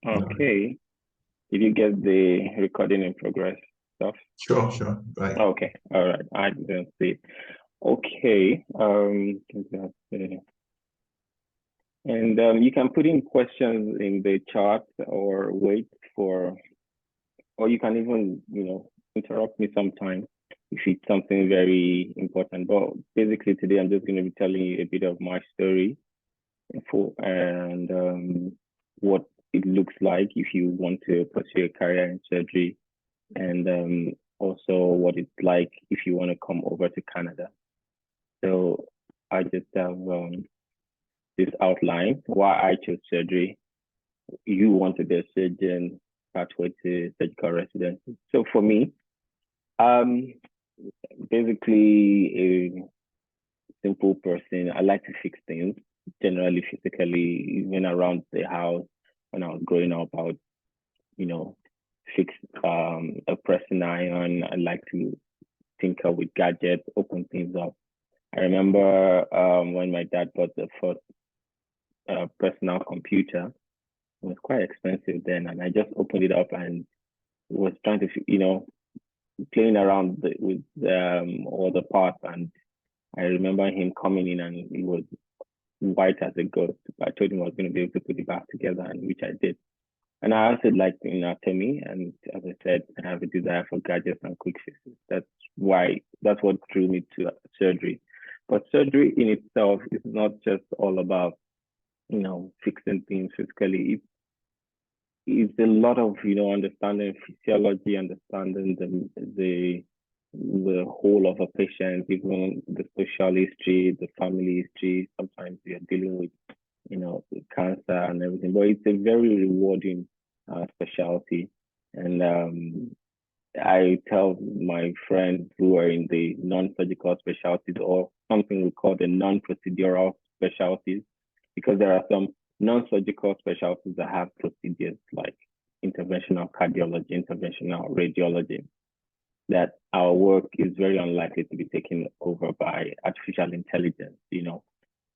All right. Okay. Did you get the recording in progress stuff? Sure, sure. Right. Okay. All right. I didn't see it. Okay. And you can put in questions in the chat or wait for, or you can even, interrupt me sometime if it's something very important. But basically today I'm just going to be telling you a bit of my story and what it looks like if you want to pursue a career in surgery, and also what it's like if you want to come over to Canada. So I just have this outline why I chose surgery. You want to be a surgeon, pathway to surgical residency. So for me, um, basically a simple person. I like to fix things, generally physically, even around the house. When I was growing up, I would, you know, fix a pressing iron. I like to tinker with gadgets, open things up. I remember when my dad bought the first personal computer. It was quite expensive then, and I just opened it up and was trying to, playing around with all the parts. And I remember him coming in, and he was white as a ghost. I told him I was going to be able to put it back together, and which I did. And I also liked anatomy, and as I said, I have a desire for gadgets and quick fixes. That's what drew me to surgery. But surgery in itself is not just all about, fixing things physically. It's a lot of, understanding physiology, understanding the whole of a patient, even the social history, the family history. Sometimes you're dealing with, cancer and everything, but it's a very rewarding specialty. And I tell my friends who are in the non-surgical specialties, or something we call the non-procedural specialties, because there are some non-surgical specialties that have procedures like interventional cardiology, interventional radiology, that our work is very unlikely to be taken over by artificial intelligence.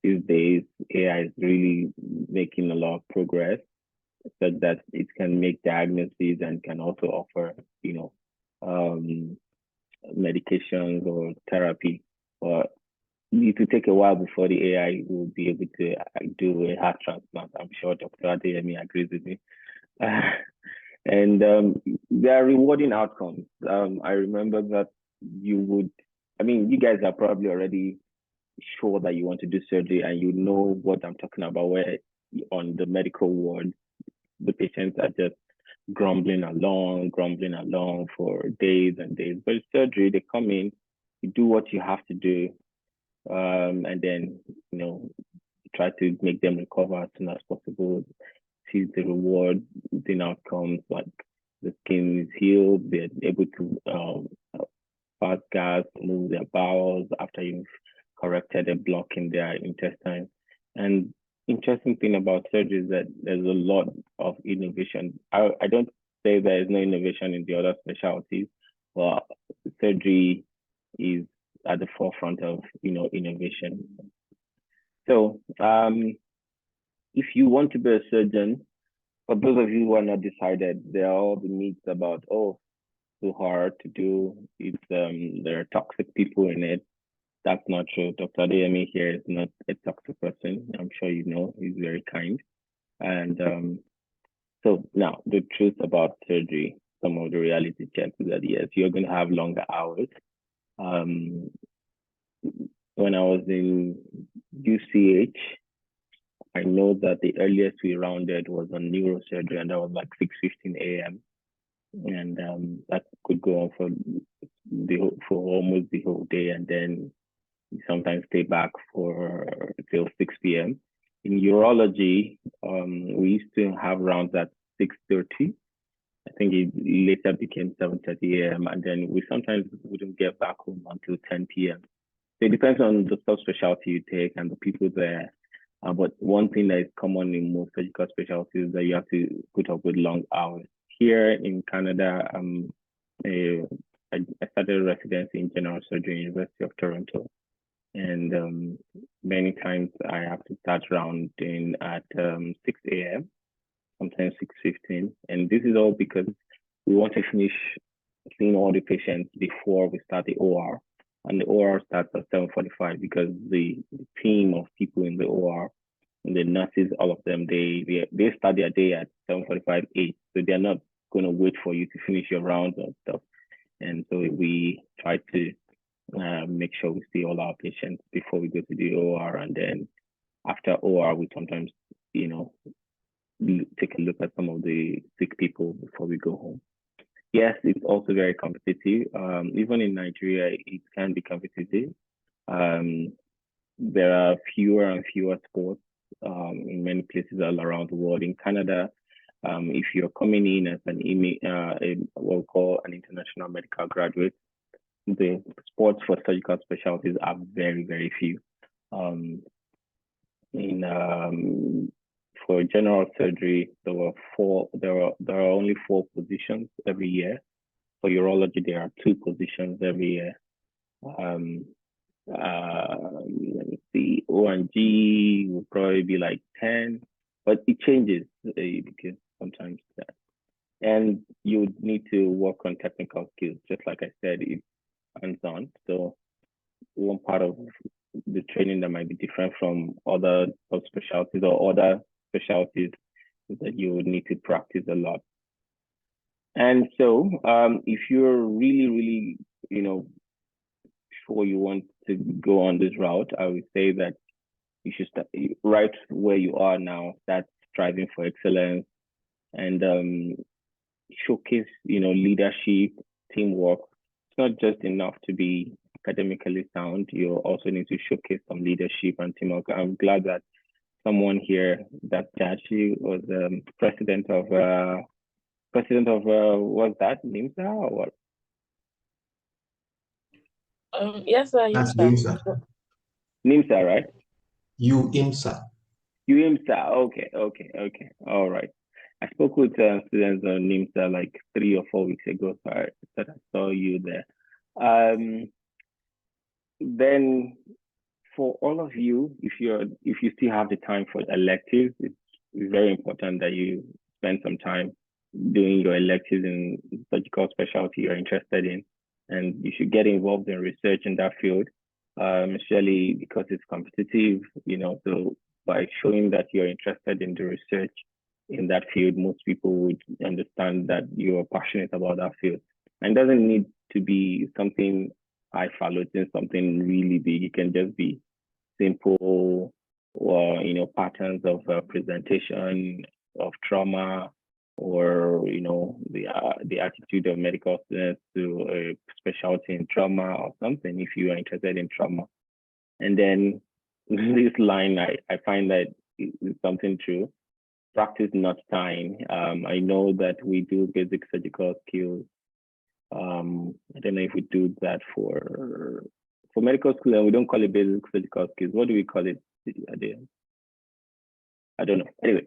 These days AI is really making a lot of progress such that it can make diagnoses and can also offer, um, medications or therapy. But it will take a while before the AI will be able to do a heart transplant. I'm sure Dr. Adeyemi agrees with me. And there are rewarding outcomes. I remember that you guys are probably already sure that you want to do surgery and you know what I'm talking about, where on the medical ward, the patients are just grumbling along for days and days. But surgery, they come in, you do what you have to do, and then, try to make them recover as soon as possible, see the reward, the outcomes, like the skin is healed, they're able to pass gas, move their bowels after you've corrected a block in their intestine. And interesting thing about surgery is that there's a lot of innovation. I don't say there is no innovation in the other specialties, but surgery is at the forefront of innovation. So if you want to be a surgeon, for those of you who are not decided, there are all the myths about, oh, too hard to do. It's there are toxic people in it. That's not true. Dr. Adeyemi here is not a toxic person. I'm sure you know he's very kind. And so now the truth about surgery, some of the reality checks is that yes, you're going to have longer hours. Um, when I was in UCH, I know that the earliest we rounded was on neurosurgery, and that was like 6:15 a.m. And that could go on for almost the whole day, and then you sometimes stay back for till 6 p.m. In urology, we used to have rounds at 6:30. I think it later became 7:30 a.m. and then we sometimes wouldn't get back home until 10 p.m. So it depends on the subspecialty you take and the people there. But one thing that is common in most surgical specialties is that you have to put up with long hours. Here in Canada, I started residency in general surgery at University of Toronto, and many times I have to start rounding at 6 a.m. sometimes 6:15. And this is all because we want to finish seeing all the patients before we start the OR. And the OR starts at 7:45 because the team of people in the OR and the nurses, all of them, they start their day at 7:45, 8. So they're not going to wait for you to finish your rounds and stuff. And so we try to make sure we see all our patients before we go to the OR. And then after OR, we sometimes, take a look at some of the sick people before we go home. Yes, it's also very competitive. Even in Nigeria, it can be competitive. There are fewer and fewer sports in many places all around the world. In Canada, if you're coming in as what we call an international medical graduate, the sports for surgical specialties are very, very few. For general surgery, there are only 4 positions every year. For urology, there are 2 positions every year. Let me see, O&G will probably be like 10, but it changes because sometimes that. And you need to work on technical skills, just like I said, it's hands-on. So one part of the training that might be different from other specialties or other specialties is that you would need to practice a lot. And so if you're really, really, sure you want to go on this route, I would say that you should start right where you are now, start striving for excellence and showcase, leadership, teamwork. It's not just enough to be academically sound. You also need to showcase some leadership and teamwork. I'm glad that someone here, that Jachi was president of what's that, NIMSA or what? Yes, sir. That's IMSA. NIMSA, right? UIMSA. UIMSA. Okay. All right. I spoke with students on NIMSA like 3 or 4 weeks ago, so I thought I saw you there. Then for all of you, if you still have the time for electives, it's very important that you spend some time doing your electives in surgical specialty you're interested in, and you should get involved in research in that field, especially because it's competitive. So by showing that you're interested in the research in that field, most people would understand that you're passionate about that field. And it doesn't need to be something highfalutin, something really big. It can just be simple or patterns of presentation of trauma, or the attitude of medical students to a specialty in trauma or something, if you are interested in trauma. And then this line, I find that is something true. Practice not time. I know that we do basic surgical skills. I don't know if we do that for medical school, and we don't call it basic surgical skills. What do we call it? I don't know. Anyway,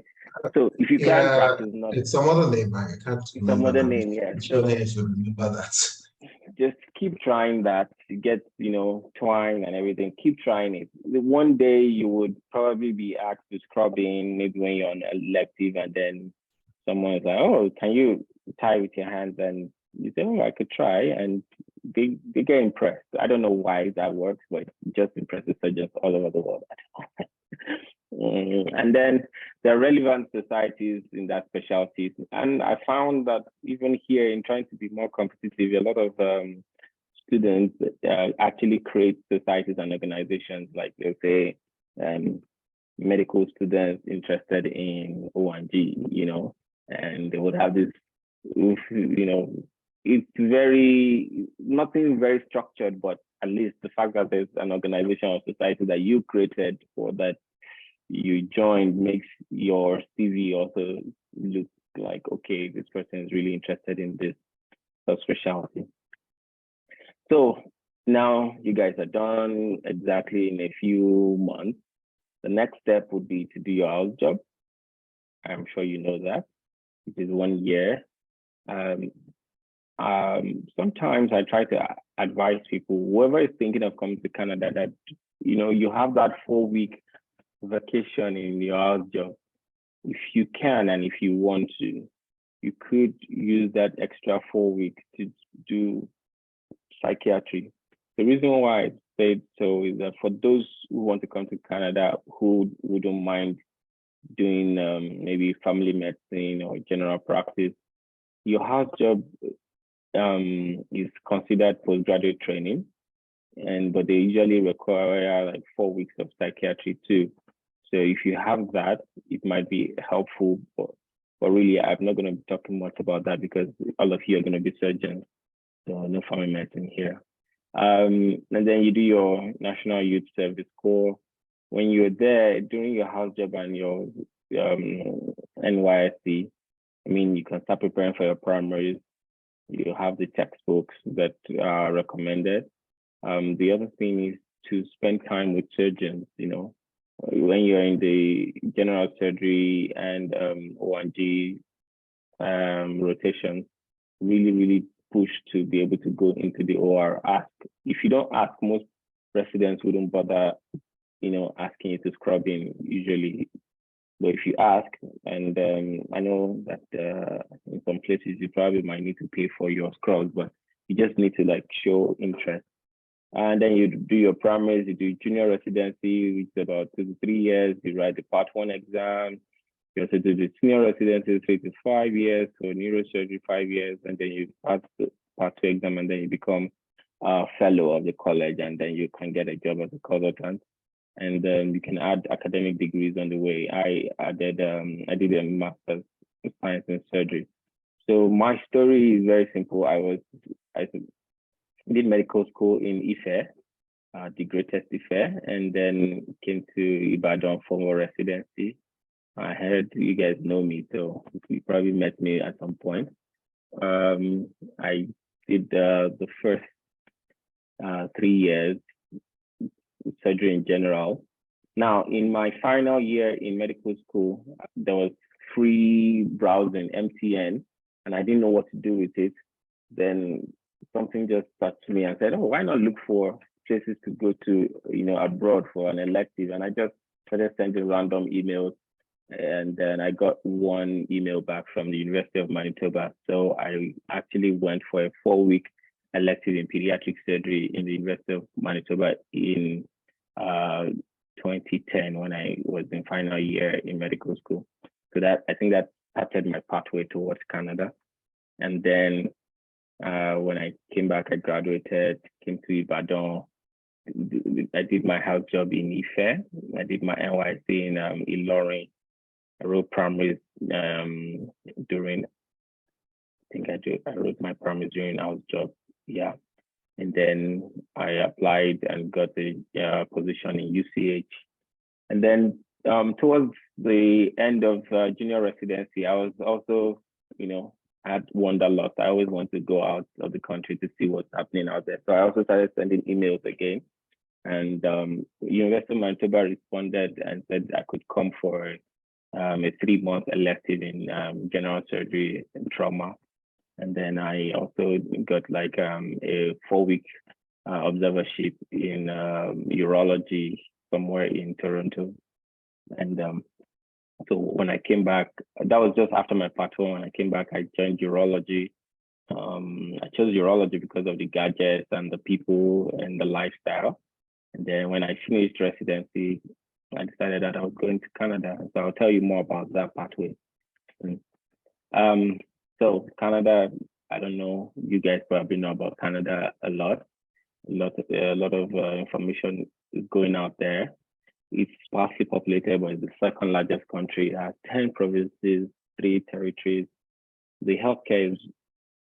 so if you can't practice, it's some other name. I can't remember. Some other name, yeah. So I should remember that. Just keep trying that. You get, twine and everything. Keep trying it. One day you would probably be asked to scrub in, maybe when you're on elective, and then someone is like, "Oh, can you tie with your hands?" And you say, "Oh, I could try," and they get impressed. I don't know why that works, but it just impresses surgeons all over the world. And then there are relevant societies in that specialty. And I found that even here, in trying to be more competitive, a lot of students actually create societies and organizations, like they'll say medical students interested in O&G, and they would have this, it's nothing very structured, but at least the fact that there's an organization or society that you created or that you joined makes your CV also look like, okay, this person is really interested in this subspecialty. So now you guys are done exactly in a few months. The next step would be to do your house job. I'm sure you know that. It is 1 year. Sometimes I try to advise people, whoever is thinking of coming to Canada, that you have that 4-week vacation in your house job. if you can and if you want to, you could use that extra 4 weeks to do psychiatry. The reason why I said so is that for those who want to come to Canada who wouldn't mind doing maybe family medicine or general practice, your house job is considered postgraduate training, but they usually require like 4 weeks of psychiatry too. So if you have that, it might be helpful. But really, I'm not going to be talking much about that because all of you are going to be surgeons, so no family medicine here. And then you do your National Youth Service Corps. When you're there, during your house job and your NYSC, I mean, you can start preparing for your primaries. You have the textbooks that are recommended. The other thing is to spend time with surgeons, when you're in the general surgery and O&G rotation, really push to be able to go into the OR. Ask. If you don't ask, most residents wouldn't bother, asking you to scrub in usually. But if you ask, and I know that in some places you probably might need to pay for your scrubs, but you just need to like show interest. And then you do your primaries, you do junior residency, which is about 2 to 3 years. You write the part 1 exam. You also do the senior residency, 3 to 5 years, so neurosurgery 5 years, and then you pass the part 2 exam, and then you become a fellow of the college, and then you can get a job as a consultant. And you can add academic degrees on the way. I did a master's in science in surgery. So my story is very simple. I did medical school in Ife, the greatest Ife, and then came to Ibadan for more residency. I heard you guys know me, so you probably met me at some point. I did the first 3 years surgery in general. Now, in my final year in medical school, there was free browsing, MTN, and I didn't know what to do with it. Then something just touched me and said, oh, why not look for places to go to, abroad for an elective? And I just started sending random emails. And then I got one email back from the University of Manitoba. So I actually went for a 4-week elective in pediatric surgery in the University of Manitoba in 2010 when I was in final year in medical school. So I think that started my pathway towards Canada. And then when I came back, I graduated, came to Ibadan. I did my house job in Ife. I did my NYC in Ilorin. I wrote primaries during, I wrote my primaries during house job. Yeah. And then I applied and got a position in UCH. And then towards the end of junior residency, I was also, I had wanderlust. I always want to go out of the country to see what's happening out there. So I also started sending emails again. And University of Manitoba responded and said I could come for a 3-month elective in general surgery and trauma. And then I also got like a 4-week observership in urology somewhere in Toronto. And so when I came back, that was just after my part 1. When I came back, I joined urology. I chose urology because of the gadgets and the people and the lifestyle. And then when I finished residency, I decided that I was going to Canada. So I'll tell you more about that pathway. So Canada, I don't know, you guys probably know about Canada a lot. A lot of information is going out there. It's sparsely populated, but it's the second largest country. It has 10 provinces, 3 territories. The healthcare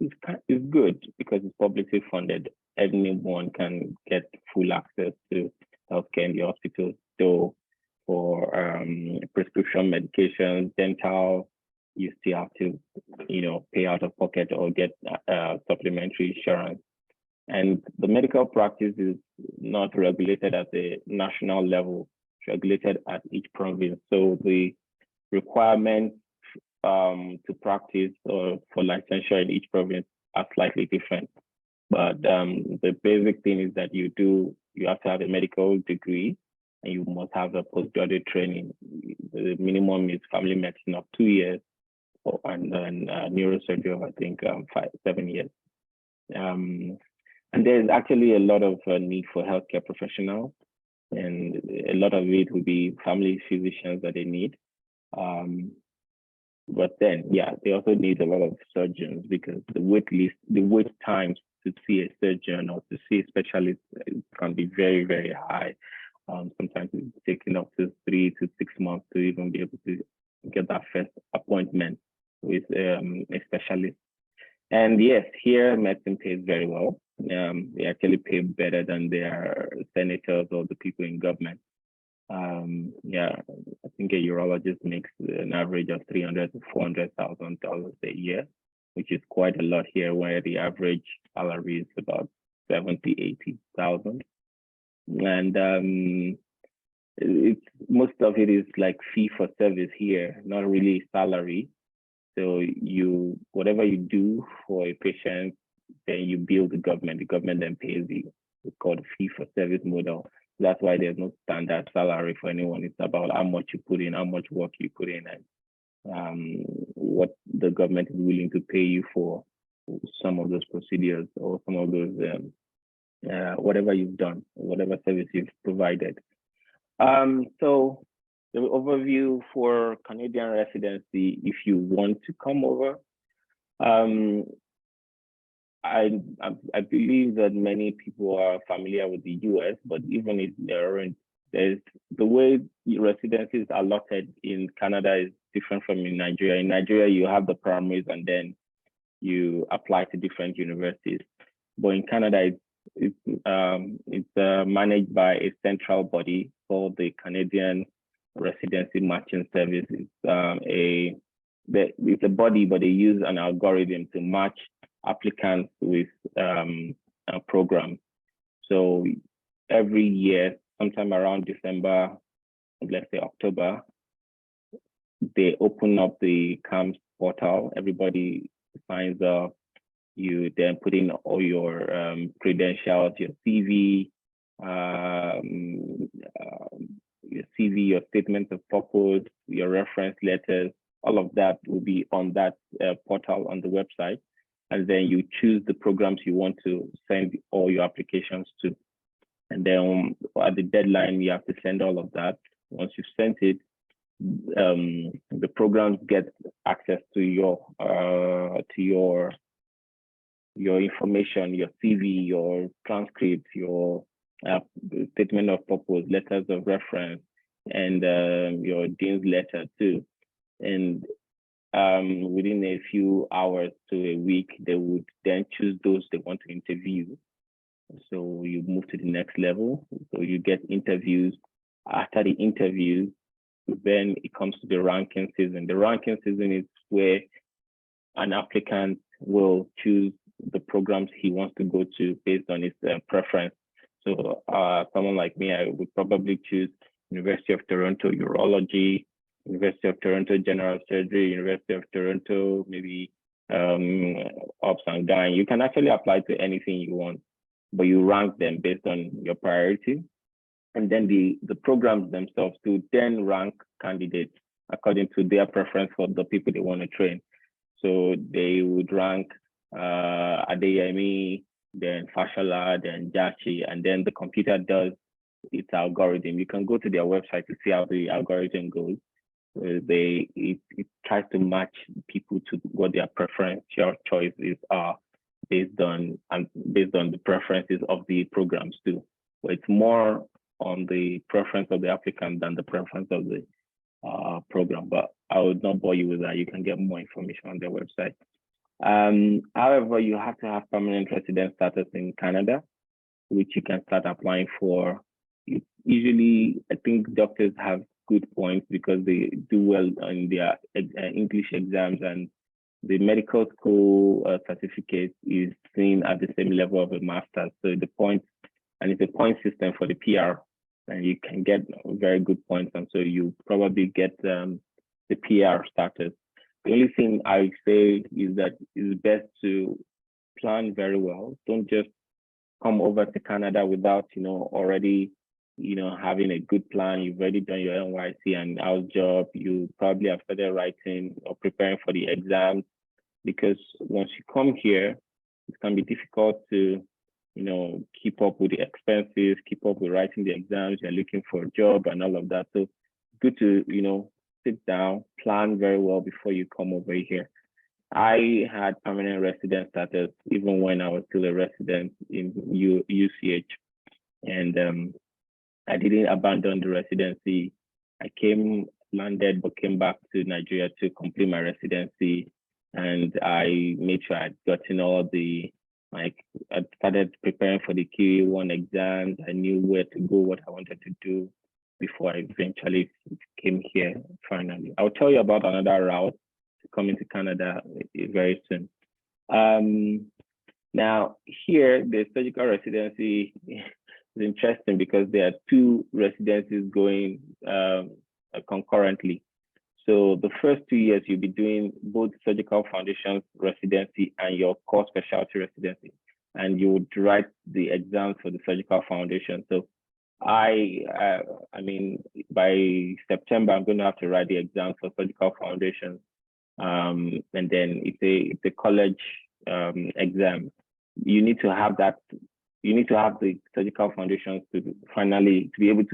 is good because it's publicly funded. Anyone can get full access to healthcare in the hospital. So for prescription medications, dental, you still have to, pay out of pocket or get supplementary insurance. And the medical practice is not regulated at the national level, it's regulated at each province. So the requirements to practice or for licensure in each province are slightly different. But the basic thing is that you have to have a medical degree and you must have a postgraduate training. The minimum is family medicine of 2 years, and then neurosurgery of, I think, 7 years. And there's actually a lot of need for healthcare professionals, and a lot of it will be family physicians that they need. But then, yeah, they also need a lot of surgeons, because the wait times to see a surgeon or to see a specialist can be very, very high. Sometimes it's taking up to 3 to 6 months to even be able to get that first appointment with a specialist. And yes, here medicine pays very well. They actually pay better than their senators or the people in government. Yeah, I think a urologist makes an average of $300,000 to $400,000 a year, which is quite a lot here, where the average salary is about 70, 80,000. And it's, most of it is like fee for service here, not really salary. So whatever you do for a patient, then you bill the government. The government then pays you. It's called fee for service model. That's why there's no standard salary for anyone. It's about how much you put in, how much work you put in, and what the government is willing to pay you for some of those procedures or some of those whatever you've done, whatever service you've provided. So the overview for Canadian residency, if you want to come over, I believe that many people are familiar with the US, but even if there's the way residency is allotted in Canada is different from in Nigeria. In Nigeria, you have the primaries and then you apply to different universities. But in Canada, it's managed by a central body called the Canadian Residency Matching Service. It's a body, but they use an algorithm to match applicants with a program. So every year, sometime around December, let's say October, they open up the CAMS portal. Everybody signs up. You then put in all your credentials, your CV, your statement of purpose, your reference letters. All of that will be on that portal on the website. And then you choose the programs you want to send all your applications to. And then at the deadline, you have to send all of that. Once you've sent it, the programs get access to your information, your CV, your transcript, your statement of purpose, letters of reference, and your dean's letter too. And within a few hours to a week, they would then choose those they want to interview. So you move to the next level. So you get interviews. After the interviews, then it comes to the ranking season. The ranking season is where an applicant will choose the programs he wants to go to based on his preference. So someone like me, I would probably choose University of Toronto Urology, University of Toronto General Surgery, University of Toronto, maybe Obs and Gyne. You can actually apply to anything you want, but you rank them based on your priority. And then the programs themselves to then rank candidates according to their preference for the people they want to train. So they would rank Adeyemi, then Fasola, then Jachi, and then the computer does its algorithm. You can go to their website to see how the algorithm goes. It tries to match people to what their preferential choices are based on the preferences of the programs too. So it's more on the preference of the applicant than the preference of the program. But I would not bore you with that. You can get more information on their website. However, you have to have permanent resident status in Canada, which you can start applying for. Usually, I think doctors have good points because they do well in their English exams, and the medical school certificate is seen at the same level of a master's. So the points, and it's a point system for the PR, and you can get very good points, and so you probably get the PR status. The only thing I say is that it's best to plan very well. Don't just come over to Canada without already having a good plan. You've already done your NYC and house job. You probably have started writing or preparing for the exams, because once you come here, it can be difficult to, keep up with the expenses, keep up with writing the exams. You're looking for a job and all of that. So good to, sit down, plan very well before you come over here. I had permanent residence status even when I was still a resident in UCH, and I didn't abandon the residency. I landed, but came back to Nigeria to complete my residency, and I made sure I'd gotten all the, I started preparing for the QE1 exams. I knew where to go, what I wanted to do before I eventually came here finally. I'll tell you about another route to coming to Canada very soon. Now here, the surgical residency is interesting because there are two residencies going concurrently. So the first 2 years, you'll be doing both surgical foundations residency and your core specialty residency, and you would write the exams for the surgical foundation. So I mean, by September, I'm going to have to write the exams for surgical foundations, and then it's a college exam. You need to have that. You need to have the surgical foundations to be able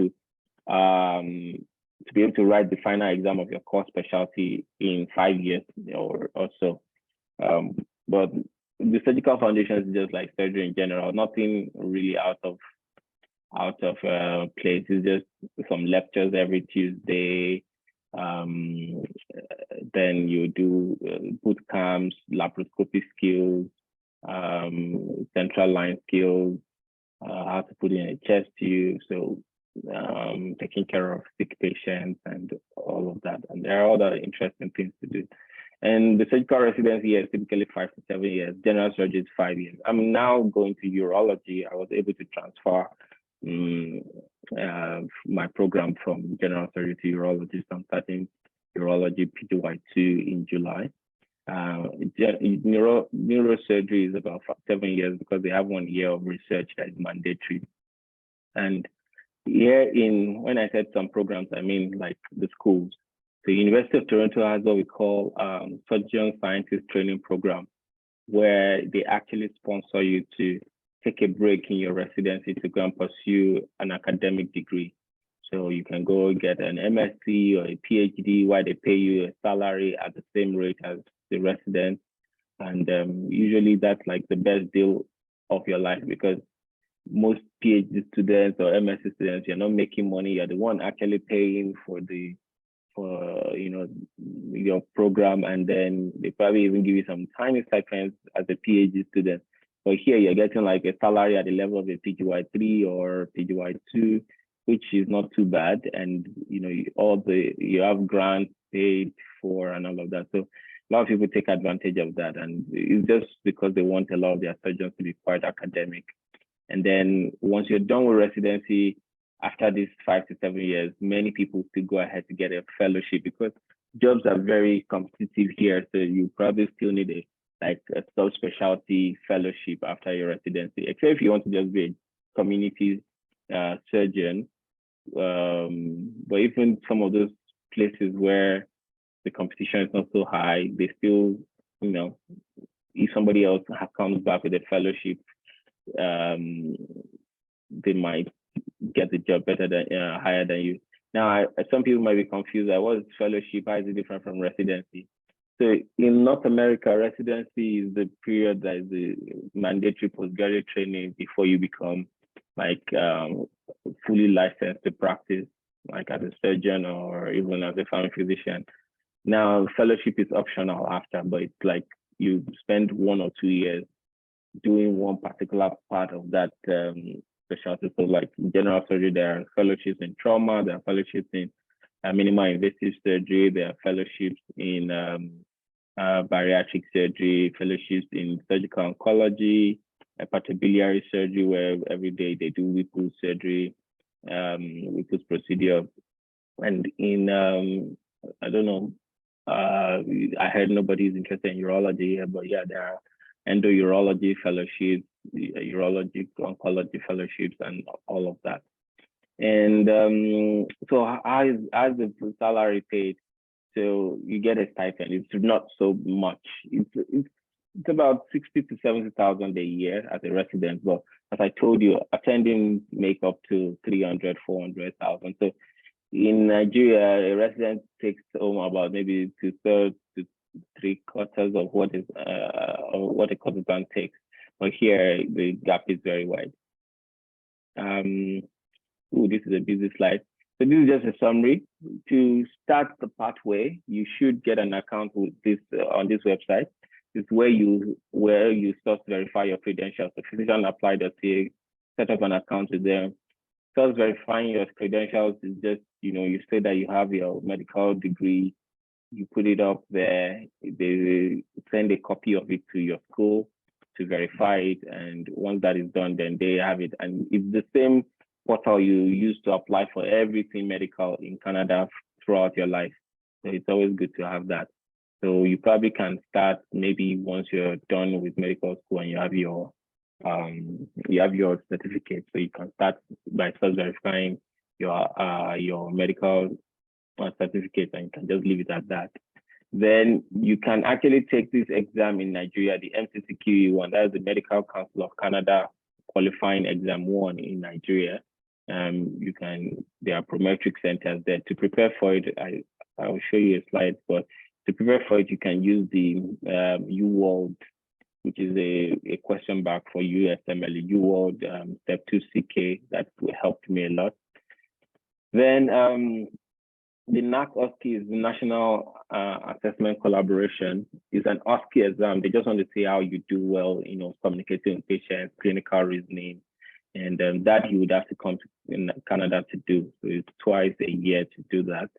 to write the final exam of your core specialty in 5 years or so. But the surgical foundation is just like surgery in general, nothing really out of place. It's just some lectures every Tuesday. Then you do boot camps, laparoscopy skills, central line skills, how to put in a chest tube. So taking care of sick patients and all of that. And there are other interesting things to do. And the surgical residency is typically 5 to 7 years. General surgery is 5 years. I'm now going to urology. I was able to transfer my program from general surgery to urology. So I'm starting urology PGY2 in July. Neurosurgery is about 7 years because they have 1 year of research that is mandatory. And here when I said some programs, I mean like the schools. The University of Toronto has what we call Surgeon Scientist Training Program, where they actually sponsor you to take a break in your residency to go and pursue an academic degree. So you can go get an MSc or a PhD while they pay you a salary at the same rate as the resident. And usually that's like the best deal of your life, because most PhD students or MSc students, you're not making money. You're the one actually paying for your program, and then they probably even give you some tiny stipends as a PhD student. But here you're getting like a salary at the level of a PGY3 or PGY2, which is not too bad. And you have grants paid for and all of that. So a lot of people take advantage of that, and it's just because they want a lot of their surgeons to be quite academic. And then once you're done with residency, after these 5 to 7 years, many people still go ahead to get a fellowship because jobs are very competitive here. So you probably still need a subspecialty fellowship after your residency, except if you want to just be a community surgeon. But even some of those places where the competition is not so high, they still, if somebody else comes back with a fellowship, they might get the job better than higher than you. Now, some people might be confused. What is fellowship? How is it different from residency? So in North America, residency is the period that is the mandatory postgraduate training before you become fully licensed to practice, like as a surgeon or even as a family physician. Now, fellowship is optional after, but it's like you spend 1 or 2 years doing one particular part of that specialty. So like in general surgery, there are fellowships in trauma, there are fellowships in minimal invasive surgery, there are fellowships in bariatric surgery, fellowships in surgical oncology, hepatobiliary surgery, where every day they do Whipple's surgery, Whipple's procedure. And in, I don't know, I heard nobody's interested in urology here, but yeah, there are endourology fellowships, urology, oncology fellowships, and all of that. And so how is the salary paid? So you get a stipend. It's not so much. It's about 60 to 70,000 a year as a resident. But as I told you, attending make up to 300, 400,000. So in Nigeria, a resident takes home about maybe two-thirds to three-quarters of what a consultant takes. But here, the gap is very wide. This is a busy slide. So this is just a summary. To start the pathway, you should get an account with this on this website. It's where you start to verify your credentials. So physicianapply.ca, set up an account with them. First, verifying your credentials is just, you say that you have your medical degree, you put it up there, they send a copy of it to your school to verify it. And once that is done, then they have it. And it's the same portal you use to apply for everything medical in Canada throughout your life. So it's always good to have that. So you probably can start maybe once you're done with medical school and you have your certificate. So you can start by first verifying your medical certificate, and you can just leave it at that. Then you can actually take this exam in Nigeria, the MCCQE1, that is the Medical Council of Canada qualifying exam 1 in Nigeria. There are prometric centers there. To prepare for it, I will show you a slide, but to prepare for it, you can use the UWorld, which is a question bank for USMLE, UWorld Step 2 CK. That helped me a lot. Then the NAC OSCE is the National Assessment Collaboration. It's an OSCE exam. They just want to see how you do well, communicating with patients, clinical reasoning, and that you would have to come to Canada to do. So it's twice a year to do that.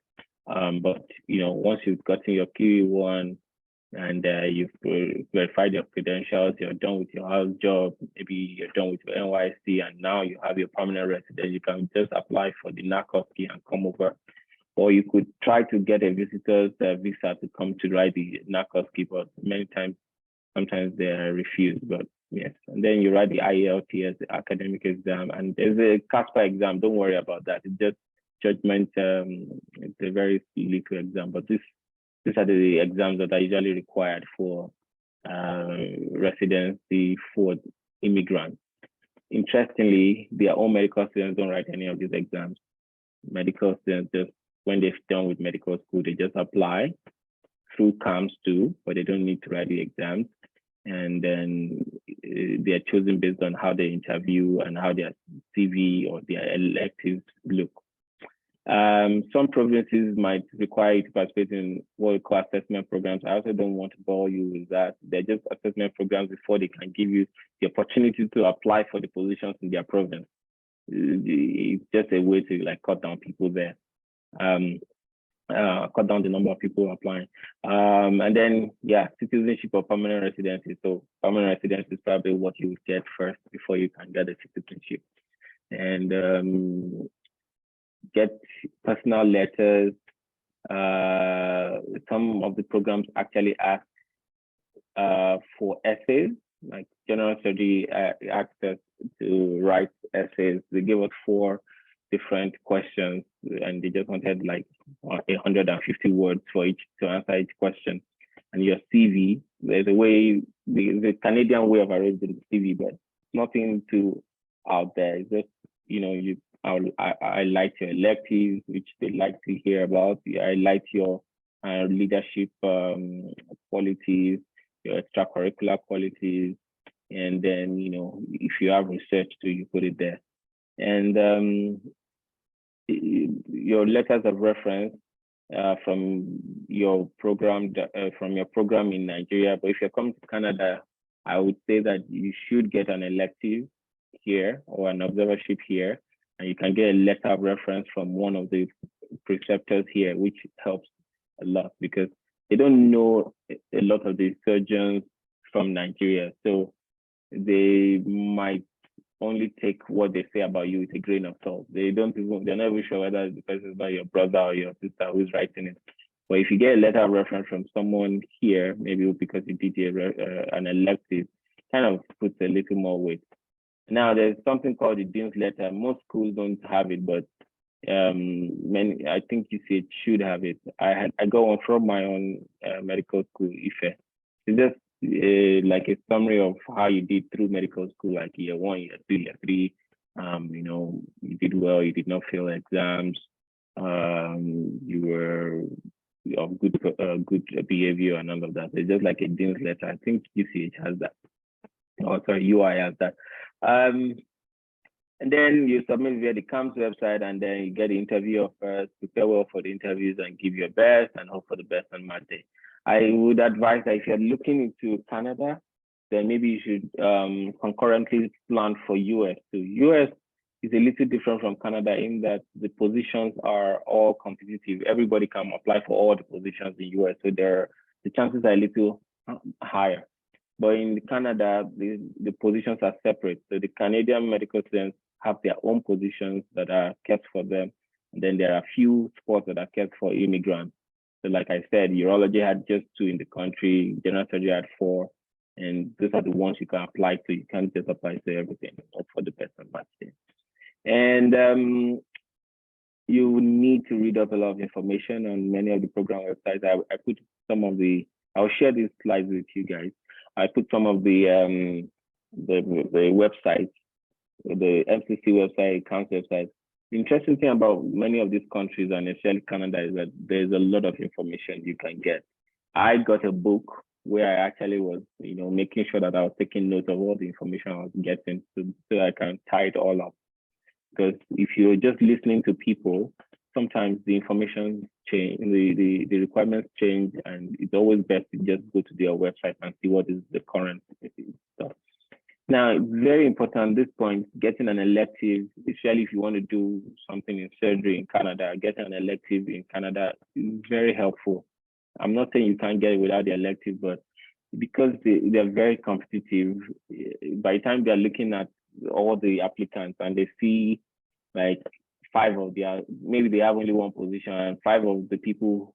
But once you've gotten your QE1 and you've verified your credentials, you're done with your house job, maybe you're done with your NYC, and now you have your permanent residence, you can just apply for the NAC OSCE and come over. Or you could try to get a visitor's visa to come to write the NAC OSCE, but sometimes they are refused, but yes. And then you write the IELTS, the academic exam, and there's a CASPA exam. Don't worry about that. It's just judgment. It's a very little exam, but these are the exams that are usually required for residency for immigrants. Interestingly, their own medical students don't write any of these exams. Medical students, just when they've done with medical school, they just apply through CAMS too, but they don't need to write the exams. And then they are chosen based on how they interview and how their CV or their electives look. Some provinces might require you to participate in what we call assessment programs. I also don't want to bore you with that. They're just assessment programs before they can give you the opportunity to apply for the positions in their province. It's just a way to cut down people there. Cut down the number of people applying. And then, citizenship or permanent residency. So permanent residency is probably what you would get first before you can get a citizenship. And get personal letters. Some of the programs actually ask for essays, like general surgery access to write essays. They give us 4 different questions, and they just wanted 150 words for each to answer each question. And your CV, there's a way, the Canadian way of arranging the CV, but nothing too out there. It's just, I like your electives, which they like to hear about. I like your leadership qualities, your extracurricular qualities, and then, if you have research too, you put it there. And your letters of reference from your program in Nigeria. But if you're coming to Canada, I would say that you should get an elective here or an observership here, and you can get a letter of reference from one of the preceptors here, which helps a lot because they don't know a lot of the surgeons from Nigeria. So they might only take what they say about you with a grain of salt. They're not even sure whether the person is not your brother or your sister who's writing it. But if you get a letter of reference from someone here, maybe because you did an elective, kind of puts a little more weight. Now there's something called the Dean's Letter. Most schools don't have it, but many, I think UCH should have it. I got one from my own medical school, IFE. It's just like a summary of how you did through medical school, like year 1, year 2, year 3. You did well, you did not fail exams, you were of good behavior and all of that. It's just like a Dean's Letter. I think UCH has that. Oh, sorry, UI has that. And then you submit via the CAMS website, and then you get the interview offers, prepare well for the interviews and give your best and hope for the best on Monday. Day. I would advise that if you're looking into Canada, then maybe you should concurrently plan for US too. US is a little different from Canada in that the positions are all competitive. Everybody can apply for all the positions in US, so the chances are a little higher. But in Canada, the positions are separate. So the Canadian medical students have their own positions that are kept for them. And then there are a few spots that are kept for immigrants. So like I said, urology had just 2 in the country, general surgery had 4. And those are the ones you can apply to. You can't just apply to everything for the best and match. And you need to read up a lot of information on many of the program websites. I put some of I'll share these slides with you guys. I put some of the websites, the MCC website, council website. The interesting thing about many of these countries, and especially Canada, is that there's a lot of information you can get. I got a book where I actually was, making sure that I was taking notes of all the information I was getting so I can tie it all up. Because if you're just listening to people, sometimes the information change, the requirements change, and it's always best to just go to their website and see what is the current stuff. Now, it's very important at this point, getting an elective, especially if you want to do something in surgery in Canada, getting an elective in Canada is very helpful. I'm not saying you can't get it without the elective, but because they're very competitive, by the time they're looking at all the applicants and they see like 5 of maybe they have only 1 position, and 5 of the people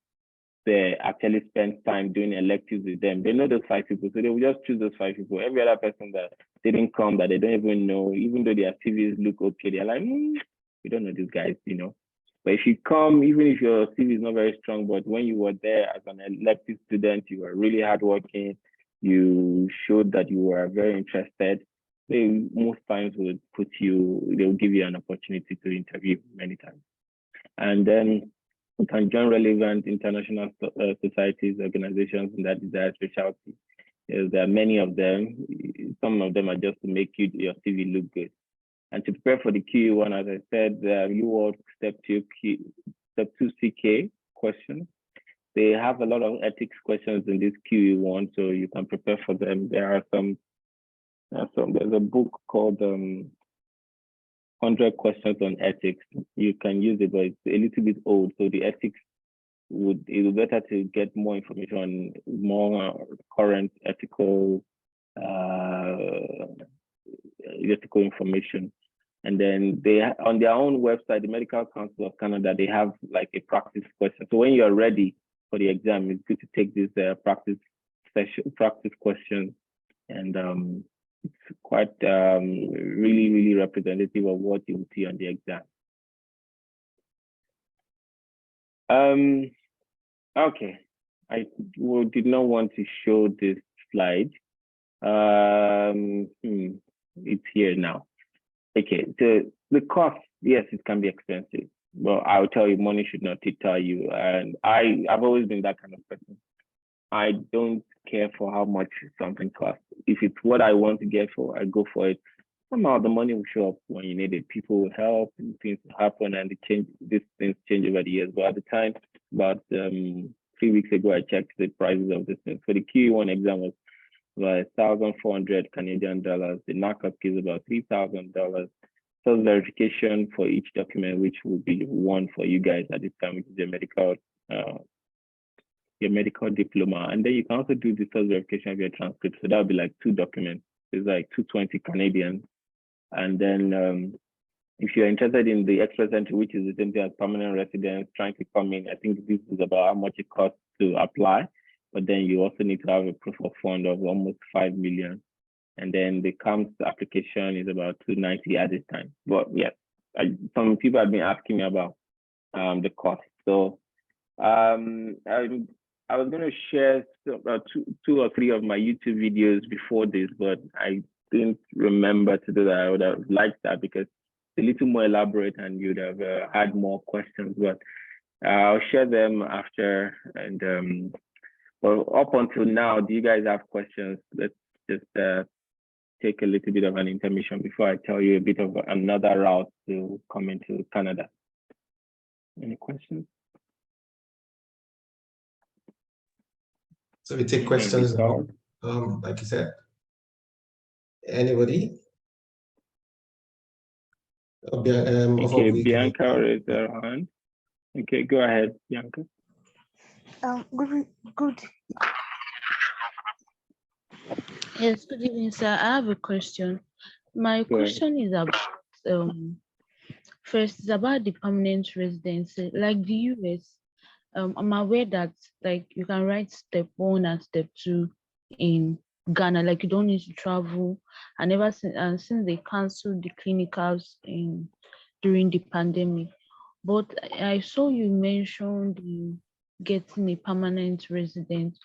they actually spend time doing electives with them, they know those 5 people, so they will just choose those 5 people. Every other person that didn't come, that they don't even know, even though their CVs look okay, they're like, we don't know these guys, But if you come, even if your CV is not very strong, but when you were there as an elective student, you were really hardworking, you showed that you were very interested, they most times will they'll give you an opportunity to interview many times. And then you can join relevant international societies, organizations in that desired specialty. There are many of them. Some of them are just to make your CV look good. And to prepare for the QE1, as I said, you will step 2 CK questions. They have a lot of ethics questions in this QE1, so you can prepare for them. There's a book called 100 Questions on Ethics. You can use it, but it's a little bit old, so the ethics it would be better to get more information on more current ethical information. And then on their own website, the Medical Council of Canada, they have like a practice question. So when you're ready for the exam, it's good to take this practice question, and it's quite really, really representative of what you will see on the exam. Okay, I did not want to show this slide. It's here now. Okay, the cost, yes, it can be expensive, but I'll tell you, money should not deter you. And I've always been that kind of person. I don't care for how much something costs. If it's what I want to get for, I go for it. Somehow the money will show up when you need it. People will help, and things will happen, and these things change over the years. But at the time, about 3 weeks ago, I checked the prices of this thing. For the QE1 exam was about 1,400 Canadian dollars. The markup is about $3,000. Self-verification for each document, which will be 1 for you guys at this time, which is your medical diploma. And then you can also do the self-verification of your transcript. So that would be like 2 documents. It's like 220 Canadian. And then if you're interested in the express entry, which is the same thing as permanent residence, trying to come in, I think this is about how much it costs to apply. But then you also need to have a proof of fund of almost 5 million. and then the CAMS application is about 290 at this time. But yeah, some people have been asking me about the cost. So I was going to share two or three of my YouTube videos before this, but I didn't remember to do that. I would have liked that because it's a little more elaborate and you'd have had more questions. But I'll share them after. And well, up until now, do you guys have questions? Let's just take a little bit of an intermission before I tell you a bit of another route to come into Canada. Any questions? So we take questions now. Like you said, anybody? Okay, Bianca raised her hand. Okay, go ahead, Bianca. Good. Yes, good evening, sir. I have a question. My question is about first is about the permanent residency. Like the US, I'm aware that like you can write step 1 and step 2 in Ghana. Like you don't need to travel. And ever since they canceled the clinicals during the pandemic. But I saw you mentioned getting a permanent resident.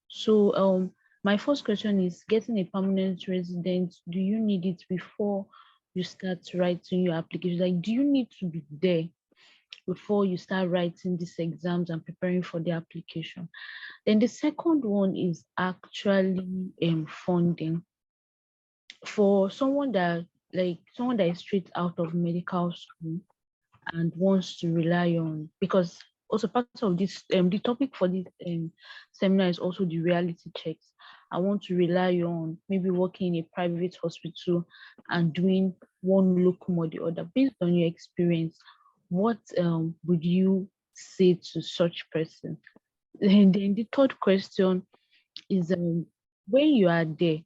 So my first question is, getting a permanent resident, do you need it before you start writing your application? Like, do you need to be there before you start writing these exams and preparing for the application? Then the second one is actually funding. For someone that is straight out of medical school and wants to rely on, because also part of this, the topic for this seminar is also the reality checks. I want to rely on maybe working in a private hospital and doing one locum or the other. Based on your experience, what would you say to such person? And then the third question is, when you are there,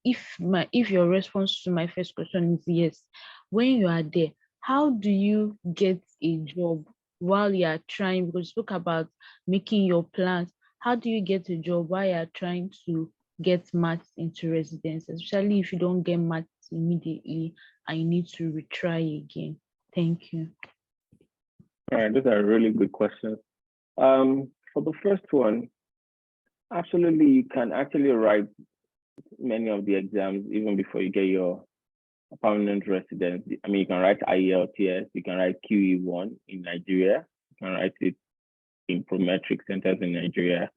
if your response to my first question is yes, when you are there, how do you get a job while you are trying? Because you spoke about making your plans. How do you get a job while you are trying to get maths into residence, especially if you don't get maths immediately and you need to retry again? Thank you. All right, those are really good questions. For the first one, absolutely, you can actually write many of the exams even before you get your permanent residence. I mean, you can write IELTS, you can write QE1 in Nigeria, you can write it in prometric centers in Nigeria.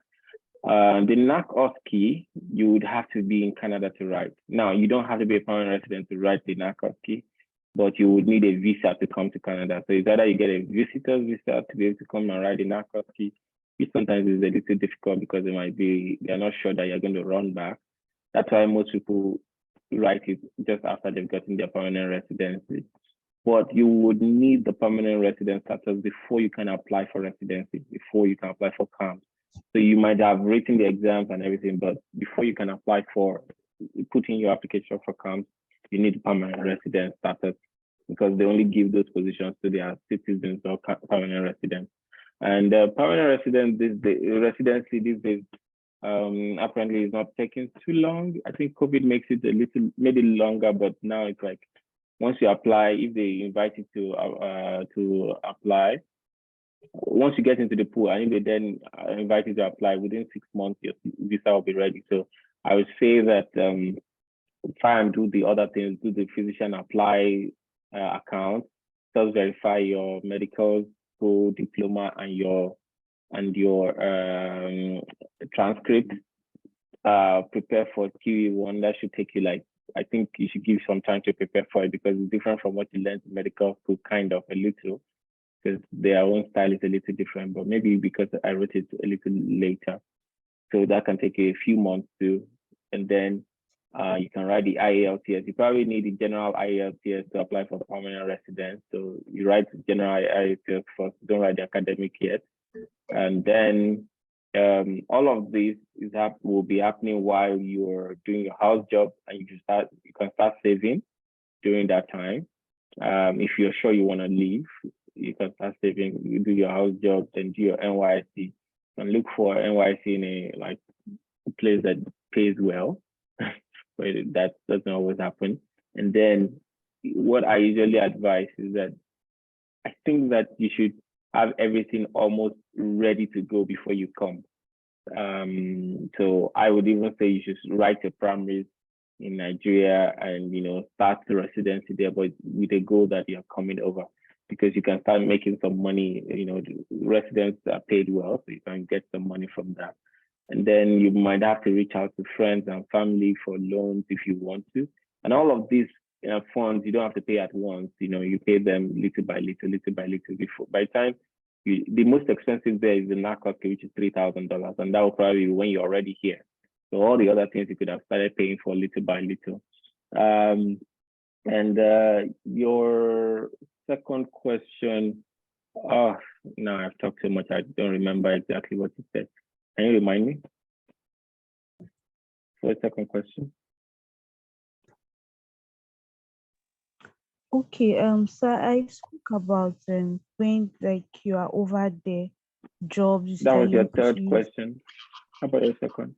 The NACOSCI, you would have to be in Canada to write. Now, you don't have to be a permanent resident to write the NACOSCI, but you would need a visa to come to Canada. So it's either you get a visitor's visa to be able to come and write the NACOSCI, which sometimes is a little difficult because they're not sure that you're going to run back. That's why most people write it just after they've gotten their permanent residency. But you would need the permanent residence status before you can apply for residency, before you can apply for CAMS. So you might have written the exams and everything, but before you can apply for putting your application for CAMS, you need permanent residence status because they only give those positions to their citizens or permanent residents. And permanent residency these days apparently is not taking too long. I think COVID made it longer, but now it's like once you apply, if they invite you to apply, once you get into the pool, and if they then invite you to apply, within 6 months your visa will be ready. So I would say that try and do the other things, do the physician apply account, just verify your medical school diploma and your transcript, prepare for QE1. That should take you I think you should give some time to prepare for it because it's different from what you learned in medical school, kind of a little, because their own style is a little different, but maybe because I wrote it a little later. So that can take a few months too. And then you can write the IELTS. You probably need the general IELTS to apply for permanent residence. So you write the general IELTS first, don't write the academic yet. And then all of this will be happening while you're doing your house job, and you can start saving during that time. If you're sure you want to leave, you can start saving. You do your house job, then do your NYC, and look for NYC in a place that pays well. but that doesn't always happen. And then what I usually advise is that I think that you should have everything almost ready to go before you come. So I would even say you should write your primaries in Nigeria and start the residency there, but with a goal that you're coming over, because you can start making some money. The residents are paid well, so you can get some money from that. And then you might have to reach out to friends and family for loans if you want to. And all of these funds, you don't have to pay at once. You pay them little by little, little by little. Before by the time the most expensive there is the narcotic, which is $3,000, and that will probably be when you're already here. So all the other things you could have started paying for little by little. And your second question, no, I've talked so much, I don't remember exactly what you said. Can you remind me? For the second question. Okay, sir, I spoke about when you are over there, jobs. That was your third question. How about your second?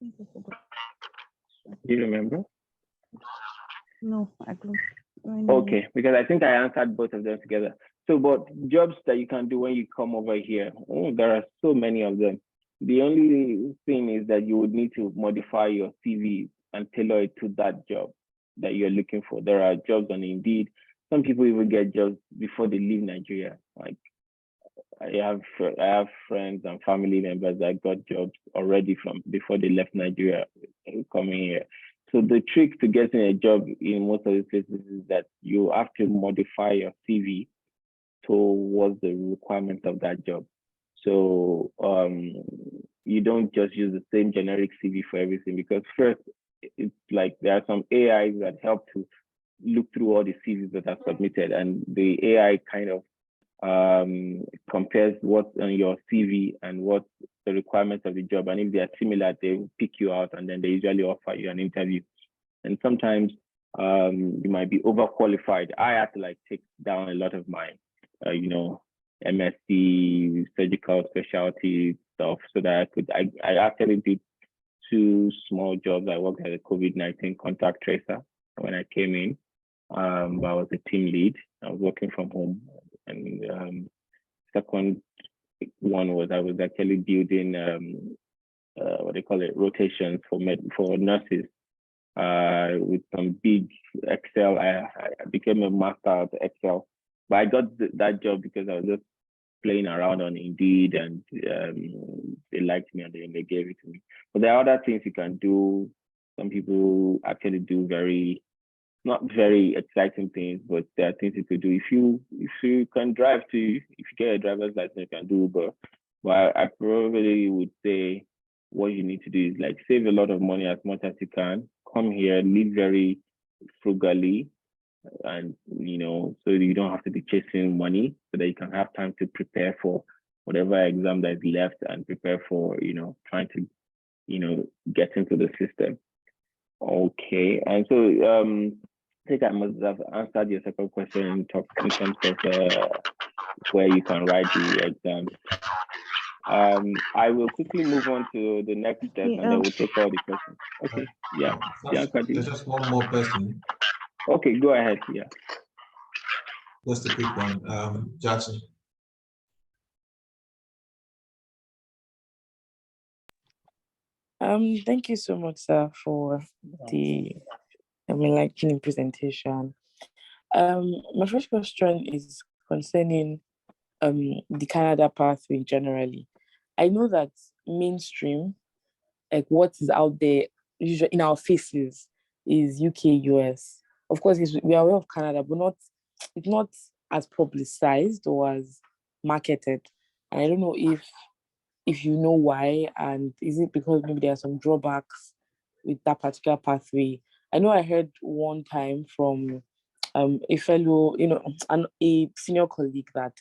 Do you remember? No, I don't. Okay, because I think I answered both of them together. So, but jobs that you can do when you come over here, there are so many of them. The only thing is that you would need to modify your CV and tailor it to that job that you're looking for. There are jobs on Indeed. Some people even get jobs before they leave Nigeria. Like I have friends and family members that got jobs already from before they left Nigeria coming here. So the trick to getting a job in most of these places is that you have to modify your CV towards the requirements of that job. So you don't just use the same generic CV for everything, because first, it's like there are some AIs that help to look through all the CVs that are submitted, and the AI kind of compares what's on your CV and what's the requirements of the job. And if they are similar, they will pick you out, and then they usually offer you an interview. And sometimes you might be overqualified. I had to take down a lot of my, MSc, surgical specialty stuff, so that I actually did 2 small jobs. I worked as a COVID-19 contact tracer when I came in. I was a team lead. I was working from home. And second one was I was actually building what they call it, rotations for nurses with some big Excel. I became a master at Excel, but I got that job because I was just playing around on Indeed, and they liked me, and they gave it to me. But there are other things you can do. Some people actually do not very exciting things, but there are things you could do. If you can drive if you get a driver's license, you can do Uber. But I probably would say what you need to do is save a lot of money as much as you can. Come here, live very frugally, and so you don't have to be chasing money, so that you can have time to prepare for whatever exam that is left, and prepare for trying to get into the system. Okay, and so I think I must have answered your second question in terms of where you can write the exams. I will quickly move on to the next step, and then we'll take all the questions. Okay, yeah. There's just one more person. Okay, go ahead. Yeah. Just a quick one, Jackson. Thank you so much, sir, for the enlightening presentation. My first question is concerning the Canada pathway generally. I know that mainstream, what is out there usually in our faces, is UK, US. Of course, we are aware of Canada, but it's not as publicized or as marketed. And I don't know if you know why, and is it because maybe there are some drawbacks with that particular pathway? I know I heard one time from a fellow, a senior colleague, that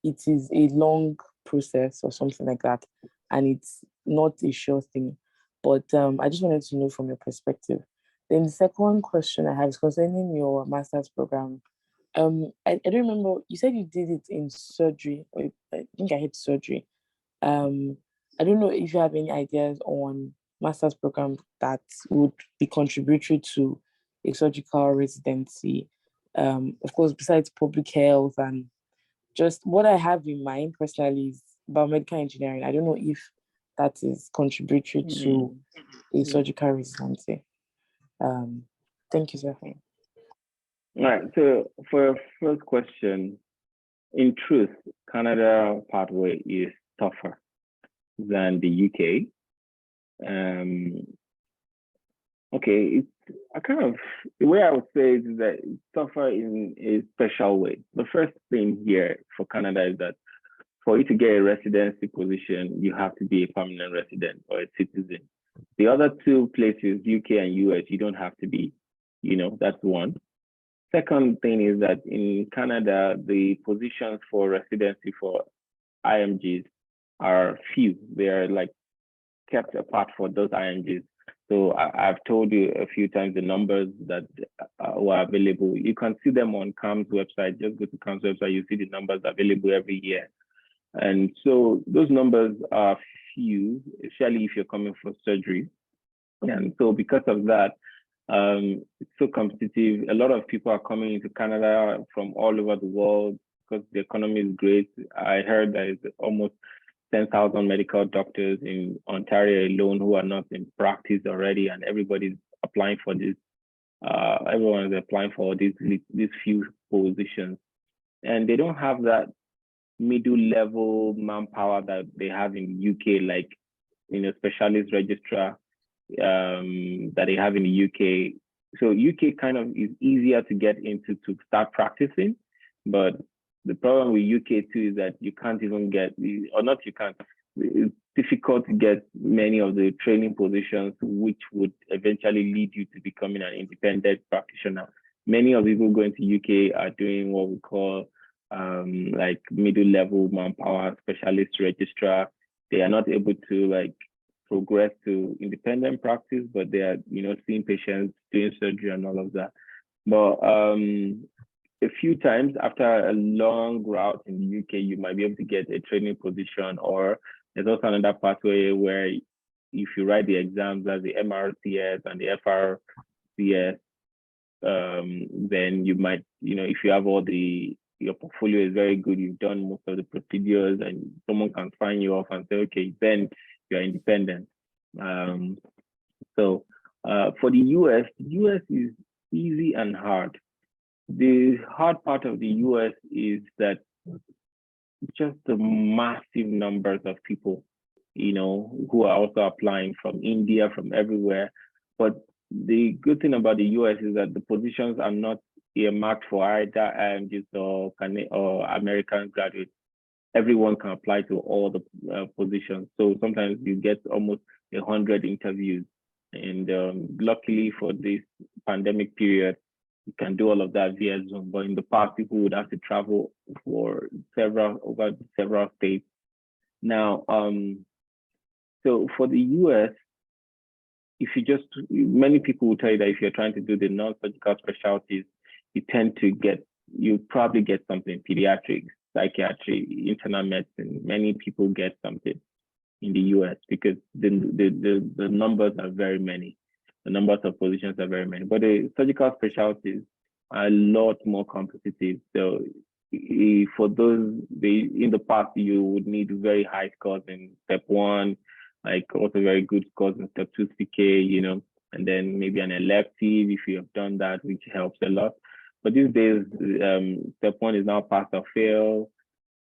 it is a long process or something like that, and it's not a sure thing. But I just wanted to know from your perspective. Then the second question I have is concerning your master's program. I don't remember, you said you did it in surgery, or I think I had surgery. I don't know if you have any ideas on master's program that would be contributory to a surgical residency. Of course, besides public health and just what I have in mind personally is biomedical engineering. I don't know if that is contributory to a surgical residency. Thank you, sir. All right. So for your first question, in truth, Canada pathway is tougher than the UK. Okay, the way I would say it is that it's tougher in a special way. The first thing here for Canada is that for you to get a residency position, you have to be a permanent resident or a citizen. The other two places, UK and US, you don't have to be, that's one. Second thing is that in Canada, the positions for residency for IMGs are few. They are like kept apart for those IMGs. So I've told you a few times the numbers that were available. You can see them on CAM's website. Just go to CAM's website, you see the numbers available every year. And so those numbers are few, especially if you're coming for surgery. And so because of that, it's so competitive. A lot of people are coming into Canada from all over the world because the economy is great. I heard there is almost 10,000 medical doctors in Ontario alone who are not in practice already, and everybody's applying for this. Everyone is applying for these few positions, and they don't have that middle level manpower that they have in the UK, like specialist registrar that they have in the UK. So UK kind of is easier to get into to start practicing, but the problem with UK too is that you can't even get, or not you can't, it's difficult to get many of the training positions which would eventually lead you to becoming an independent practitioner. Many of the people going to UK are doing what we call like middle level manpower, specialist registrar. They are not able to like progress to independent practice, but they are, seeing patients, doing surgery and all of that. But a few times after a long route in the UK, you might be able to get a training position, or there's also another pathway where if you write the exams as the MRCS and the FRCS, then you might, if you have your portfolio is very good, you've done most of the procedures, and someone can sign you off and say, okay, then you're independent. So for the US is easy and hard. The hard part of the US is that just the massive numbers of people, who are also applying from India, from everywhere. But the good thing about the US is that the positions are not earmarked for either IMGs or American graduates. Everyone can apply to all the positions. So sometimes you get almost 100 interviews. And luckily for this pandemic period, you can do all of that via Zoom. But in the past, people would have to travel over several states. Now, so for the US, many people will tell you that if you're trying to do the non-surgical specialties, you probably get something, pediatrics, psychiatry, internal medicine. Many people get something in the US because the numbers are very many. The numbers of positions are very many, but the surgical specialties are a lot more competitive. So for those, in the past, you would need very high scores in step 1, like also very good scores in step 2 CK, and then maybe an elective if you have done that, which helps a lot. But these days, step 1 is now pass or fail.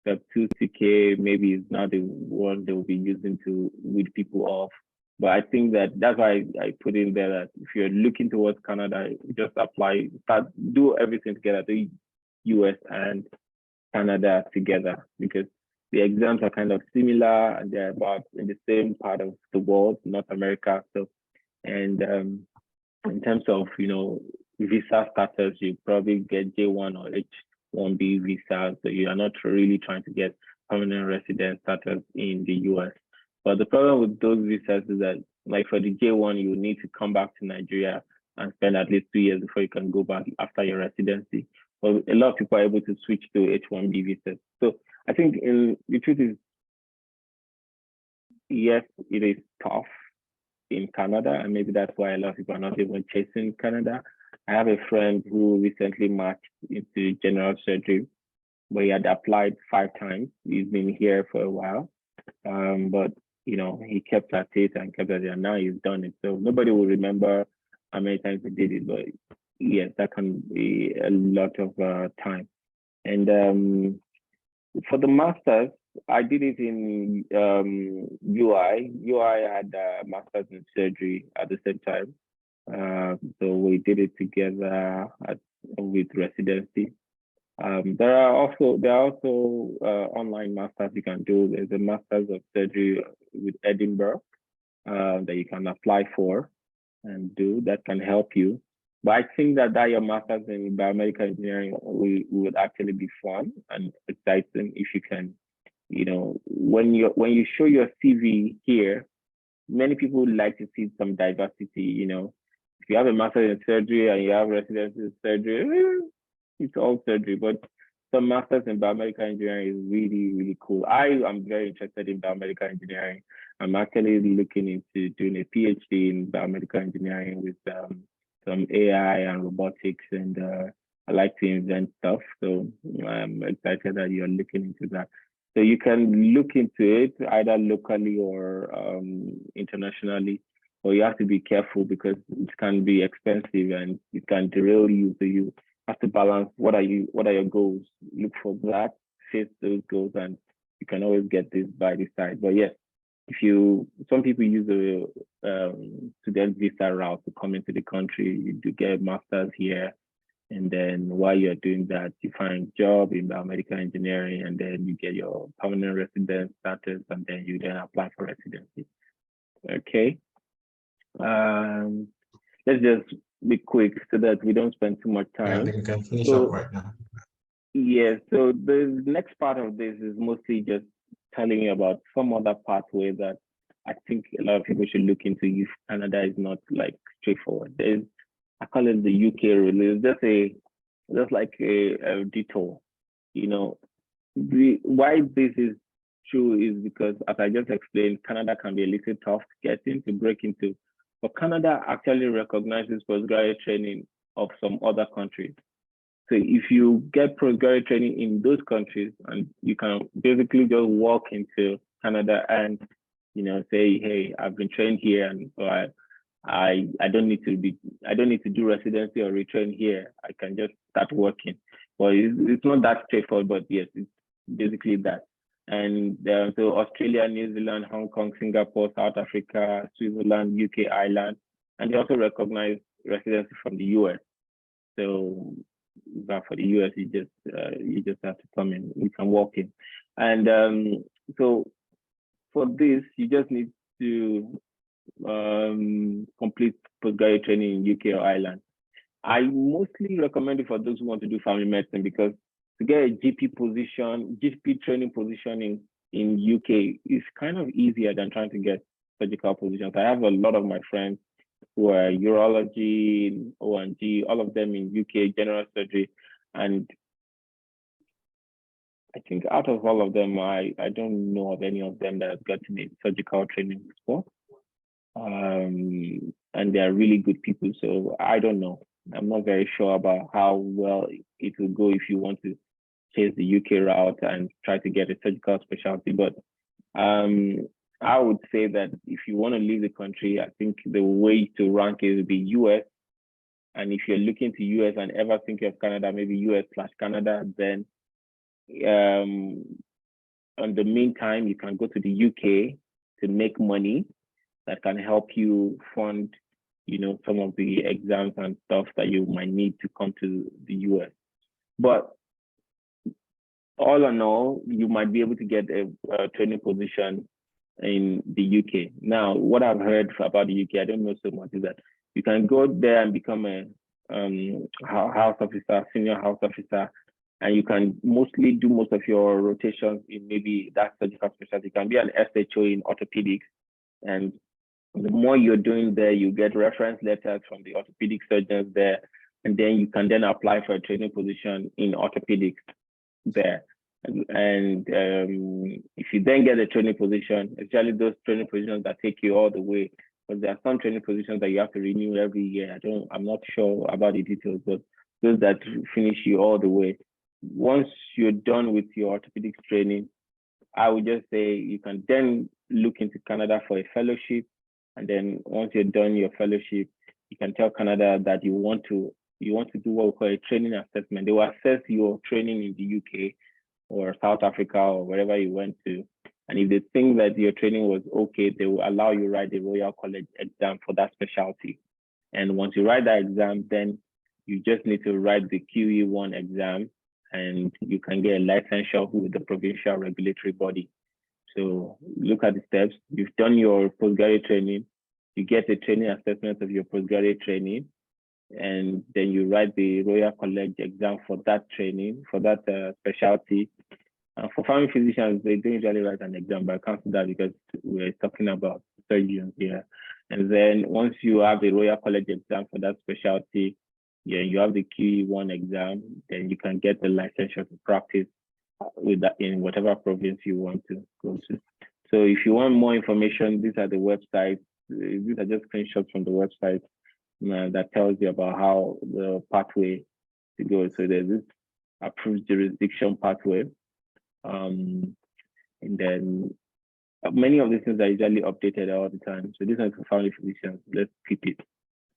Step 2 CK maybe is not the one they will be using to weed people off. But I think that's why I put in there that if you're looking towards Canada, just do everything together, the US and Canada together, because the exams are kind of similar and they're about in the same part of the world, North America. So, and in terms of, visa status, you probably get J1 or H1B visa. So you are not really trying to get permanent resident status in the US. But the problem with those visas is that, like for the J1, you need to come back to Nigeria and spend at least 2 years before you can go back after your residency. But a lot of people are able to switch to H1B visas. So I think the truth is, yes, it is tough. in Canada, and maybe that's why a lot of people are not even chasing Canada. I have a friend who recently matched into general surgery, but he had applied 5 times. He's been here for a while, but you know, he kept at it and kept at it, and now he's done it. So nobody will remember how many times he did it, but yes, that can be a lot of time. And for the masters, I did it in UI. UI had a master's in surgery at the same time. So we did it together with residency. There are also online masters you can do. There's a master's of surgery with Edinburgh that you can apply for and do. That can help you. But I think that your master's in biomedical engineering would actually be fun and exciting if you can, you know, when you show your CV here, many people would like to see some diversity. You know, if you have a master's in surgery and you have residency in surgery, it's all surgery. But some masters in biomedical engineering is really, really cool. I am very interested in biomedical engineering. I'm actually looking into doing a PhD in biomedical engineering with some AI and robotics, and I like to invent stuff. So I'm excited that you're looking into that. So you can look into it either locally or internationally, but you have to be careful because it can be expensive and it can derail you. So you have to balance what are your goals. Look for that, face those goals, and you can always get this by the side. But yes, some people use the student visa route to come into the country. You do get a master's here, and then while you're doing that, you find a job in biomedical engineering, and then you get your permanent residence status, and then you then apply for residency. Okay. Let's just be quick so that we don't spend too much time. Yeah, we can finish up right now. Yeah, so the next part of this is mostly just telling you about some other pathway that I think a lot of people should look into if Canada is not like straightforward. I call it the UK rule. It's just like a detour. You know, why this is true is because, as I just explained, Canada can be a little tough to get into, break into. But Canada actually recognizes postgraduate training of some other countries. So if you get postgraduate training in those countries, and you can basically just walk into Canada and, you know, say, hey, I've been trained here, and so I don't need to do residency or retrain here. I can just start working. Well, it's not that straightforward, but yes, it's basically that. And so Australia, New Zealand, Hong Kong, Singapore, South Africa, Switzerland, UK, Ireland, and they also recognize residency from the US. So but for the US, you just have to come in. You can walk in, and so for this, you just need to complete postgraduate training in UK or Ireland. I mostly recommend it for those who want to do family medicine, because to get a GP training position in UK is kind of easier than trying to get surgical positions. I have a lot of my friends who are urology, O&G, all of them in UK, general surgery. And I think out of all of them, I don't know of any of them that have gotten a surgical training before. And they are really good people. So I don't know. I'm not very sure about how well it will go if you want to chase the UK route and try to get a surgical specialty. But I would say that if you want to leave the country, I think the way to rank it would be US. And if you're looking to US and ever think of Canada, maybe US/Canada, then in the meantime, you can go to the UK to make money that can help you fund, you know, some of the exams and stuff that you might need to come to the US. But all in all, you might be able to get a training position in the UK. Now, what I've heard about the UK, I don't know so much, is that you can go there and become a house officer, senior house officer, and you can mostly do most of your rotations in maybe that surgical specialty. You can be an SHO in orthopedics, and the more you're doing there, you get reference letters from the orthopedic surgeons there, and then you can then apply for a training position in orthopedics there. And if you then get a training position, especially those training positions that take you all the way because there are some training positions that you have to renew every year. I'm not sure about the details, but those that finish you all the way. Once you're done with your orthopedics training, I would just say you can then look into Canada for a fellowship. And then once you're done your fellowship, you can tell Canada that you want to do what we call a training assessment. They will assess your training in the UK or South Africa or wherever you went to. And if they think that your training was okay, they will allow you to write the Royal College exam for that specialty. And once you write that exam, then you just need to write the QE1 exam, and you can get a licensure with the provincial regulatory body. So look at the steps. You've done your postgraduate training, you get a training assessment of your postgraduate training, and then you write the Royal College exam for that training, for that specialty. For family physicians, they don't usually write an exam, but I can't do that because we're talking about surgeons here. And then once you have the Royal College exam for that specialty, yeah, you have the QE1 exam, then you can get the licensure to practice with that in whatever province you want to go to. So if you want more information, these are the websites. These are just screenshots from the website that tells you about how the pathway to go. So there's this approved jurisdiction pathway. And then many of these things are usually updated all the time. So this is for family physicians. Let's keep it.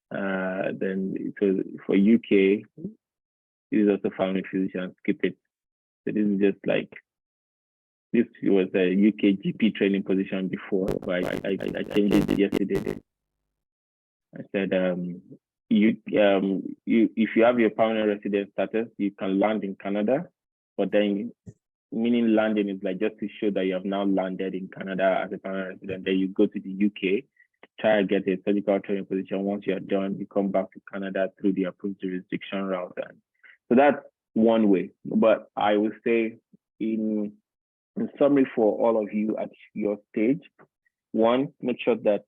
Then so for UK, this is also family physicians. Keep it. So this is just like, this was a UK GP training position before, but I changed it yesterday. I said, if you have your permanent resident status, you can land in Canada, but then meaning landing is like just to show that you have now landed in Canada as a permanent resident. Then you go to the UK, try to get a surgical training position. Once you're done, you come back to Canada through the approved jurisdiction route. And so that's one way. But I would say in summary for all of you at your stage, one, make sure that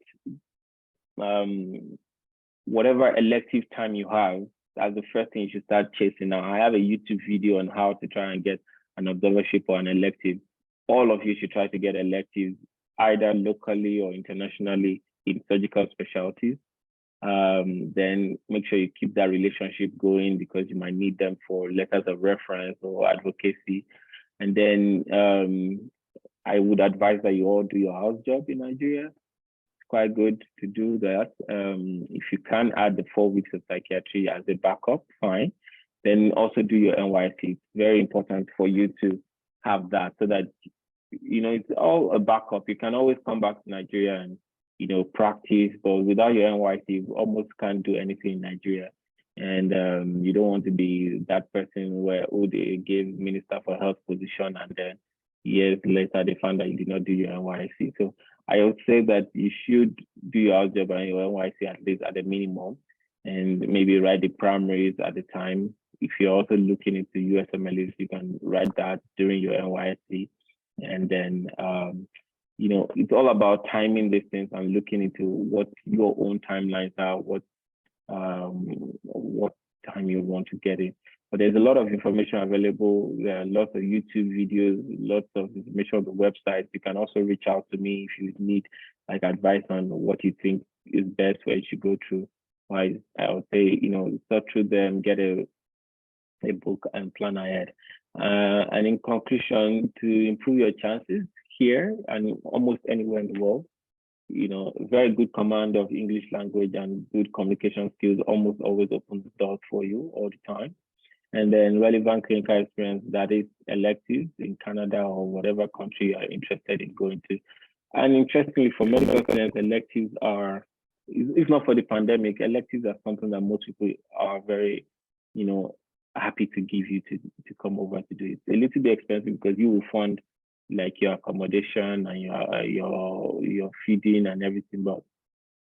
whatever elective time you have, that's the first thing you should start chasing now. I have a YouTube video on how to try and get an observership or an elective. All of you should try to get electives either locally or internationally in surgical specialties. Then make sure you keep that relationship going because you might need them for letters of reference or advocacy. And then I would advise that you all do your house job in Nigeria. It's quite good to do that. If you can add the 4 weeks of psychiatry as a backup, fine. Then also do your NYC. It's very important for you to have that so that, you know, it's all a backup. You can always come back to Nigeria and, you know, practice, but without your NYC, you almost can't do anything in Nigeria. And you don't want to be that person where, oh, they gave Minister for Health position and then years later they found that you did not do your NYC. So I would say that you should do your house job and your NYC at least at the minimum, and maybe write the primaries at the time. If you're also looking into USMLEs, you can write that during your NYC. And then, you know, it's all about timing these things and looking into what your own timelines are, what time you want to get in. But there's a lot of information available. There are lots of YouTube videos, lots of information on the website. You can also reach out to me if you need like advice on what you think is best, where you should go through. I would say, you know, search through them, get a book and plan ahead. And in conclusion, to improve your chances here and almost anywhere in the world, you know, very good command of English language and good communication skills almost always opens the doors for you all the time. And then relevant clinical experience, that is electives in Canada or whatever country you are interested in going to. And interestingly, for medical students, electives are, if not for the pandemic, electives are something that most people are very, you know, happy to give you to come over to do it. It's a little bit expensive because you will fund like your accommodation and your feeding and everything, but